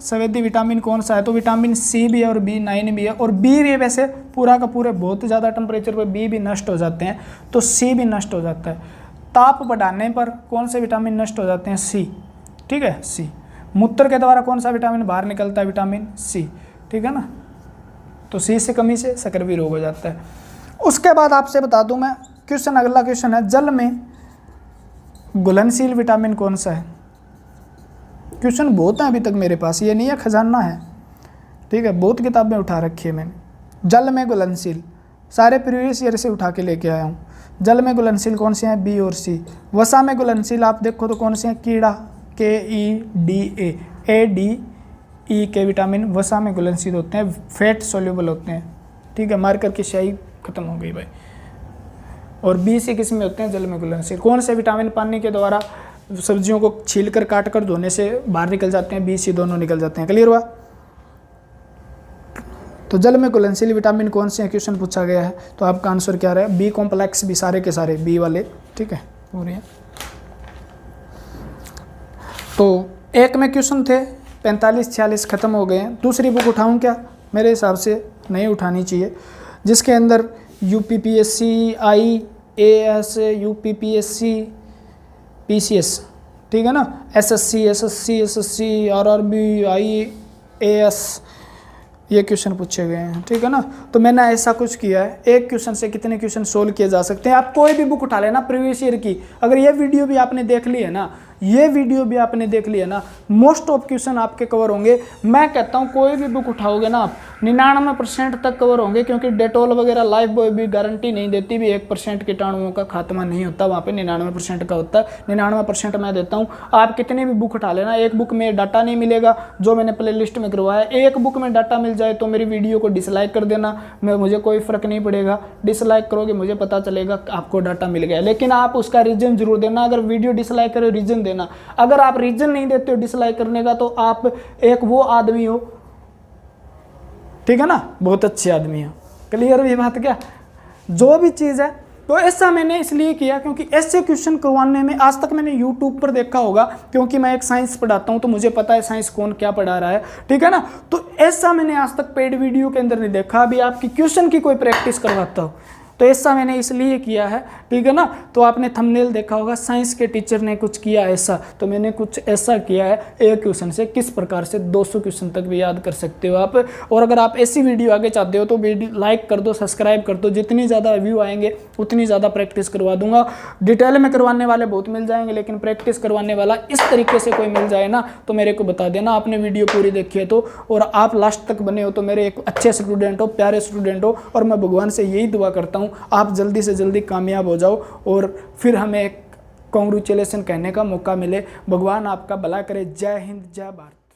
संवेदी विटामिन कौन सा है, तो विटामिन सी भी है और B9 भी है। और बी भी वैसे पूरा का पूरे बहुत ज़्यादा टेम्परेचर पर बी भी नष्ट हो जाते हैं, तो सी भी नष्ट हो जाता है। ताप बढ़ाने पर कौन से विटामिन नष्ट हो जाते हैं, सी, ठीक है, सी। मूत्र के द्वारा कौन सा विटामिन बाहर निकलता है, विटामिन सी, ठीक है ना। तो सी से कमी से सकरवी रोग हो जाता है। उसके बाद आपसे बता दूं मैं क्वेश्चन, अगला क्वेश्चन है, जल में घुलनशील विटामिन कौन सा है। क्वेश्चन बहुत हैं अभी तक मेरे पास, ये नहीं है खजाना है, ठीक है, बहुत किताबें उठा रखी है मैंने। जल में घुलनशील सारे प्रीवियस ईयर से उठा के लेके आया हूँ। जल में घुलनशील कौन से हैं, बी और सी। वसा में घुलनशील आप देखो तो कौन से हैं, कीड़ा, KEDA, ADE के विटामिन वसा में घुलनशील होते हैं, फैट सोल्यूबल होते हैं, ठीक है। मार्कर की स्याही खत्म हो गई भाई। और BC किस में होते हैं, जल में घुलनशील। कौन से विटामिन पानी के द्वारा सब्जियों को छीलकर काटकर धोने से बाहर निकल जाते हैं, BC दोनों निकल जाते हैं। क्लियर हुआ। तो जल में घुलनशील विटामिन कौन से हैं, क्वेश्चन पूछा गया है, तो आपका आंसर क्या रहा है, बी कॉम्प्लेक्स भी, सारे के सारे बी वाले, ठीक है, पूरे हैं। तो एक में क्वेश्चन थे 45-46 खत्म हो गए हैं। दूसरी बुक उठाऊं क्या, मेरे हिसाब से नहीं उठानी चाहिए, जिसके अंदर UPPSC, IAS, UPPSC, PCS, ठीक है ना, SSC, RRB, IAS, ये क्वेश्चन पूछे गए हैं, ठीक है ना। तो मैंने ऐसा कुछ किया है, एक क्वेश्चन से कितने क्वेश्चन सोल्व किए जा सकते हैं। आप कोई भी बुक उठा लेना प्रीवियस ईयर की, अगर ये वीडियो भी आपने देख ली है ना, मोस्ट ऑफ क्वेश्चन आपके कवर होंगे। मैं कहता हूँ कोई भी बुक उठाओगे ना आप 99% तक कवर होंगे, क्योंकि डेटॉल वगैरह लाइफ बॉय भी गारंटी नहीं देती भी 1% कीटाणुओं का खात्मा नहीं होता, वहाँ पे 99% का होता है। 99% मैं देता हूँ। आप कितनी भी बुक उठा लेना, एक बुक में डाटा नहीं मिलेगा जो मैंने प्ले लिस्ट में करवाया। एक बुक में डाटा मिल जाए तो मेरी वीडियो को डिसलाइक कर देना, मुझे कोई फ़र्क नहीं पड़ेगा। डिसलाइक करोगे मुझे पता चलेगा आपको डाटा मिल गया, लेकिन आप उसका रीज़न जरूर देना। अगर वीडियो डिसलाइक करो रीज़न देना, अगर आप रीज़न नहीं देते हो डिसलाइक करने का तो आप एक वो आदमी हो, ठीक है ना, बहुत अच्छे आदमी हो। क्लियर हुई बात क्या। जो भी चीज़ है तो ऐसा मैंने इसलिए किया क्योंकि ऐसे क्वेश्चन करवाने में आज तक मैंने यूट्यूब पर देखा होगा, क्योंकि मैं एक साइंस पढ़ाता हूं तो मुझे पता है साइंस कौन क्या पढ़ा रहा है, ठीक है ना। तो ऐसा मैंने आज तक पेड वीडियो के अंदर नहीं देखा अभी आपकी क्वेश्चन की कोई प्रैक्टिस करवाता हूँ। तो ऐसा मैंने इसलिए किया है, ठीक है ना। तो आपने थंबनेल देखा होगा, साइंस के टीचर ने कुछ किया ऐसा, तो मैंने कुछ ऐसा किया है। एक क्वेश्चन से किस प्रकार से 200 क्वेश्चन तक भी याद कर सकते हो आप। और अगर आप ऐसी वीडियो आगे चाहते हो तो वीडियो लाइक कर दो, सब्सक्राइब कर दो। जितनी ज़्यादा व्यू आएंगे उतनी ज़्यादा प्रैक्टिस करवा दूंगा। डिटेल में करवाने वाले बहुत मिल जाएंगे, लेकिन प्रैक्टिस करवाने वाला इस तरीके से कोई मिल जाए ना तो मेरे को बता देना, आपने वीडियो पूरी देखी है तो, और आप लास्ट तक बने हो तो मेरे एक अच्छे स्टूडेंट हो, प्यारे स्टूडेंट हो। और मैं भगवान से यही दुआ करता हूँ हूँ, आप जल्दी से जल्दी कामयाब हो जाओ और फिर हमें एक कॉन्ग्रेचुलेसन कहने का मौका मिले। भगवान आपका भला करे। जय हिंद, जय भारत।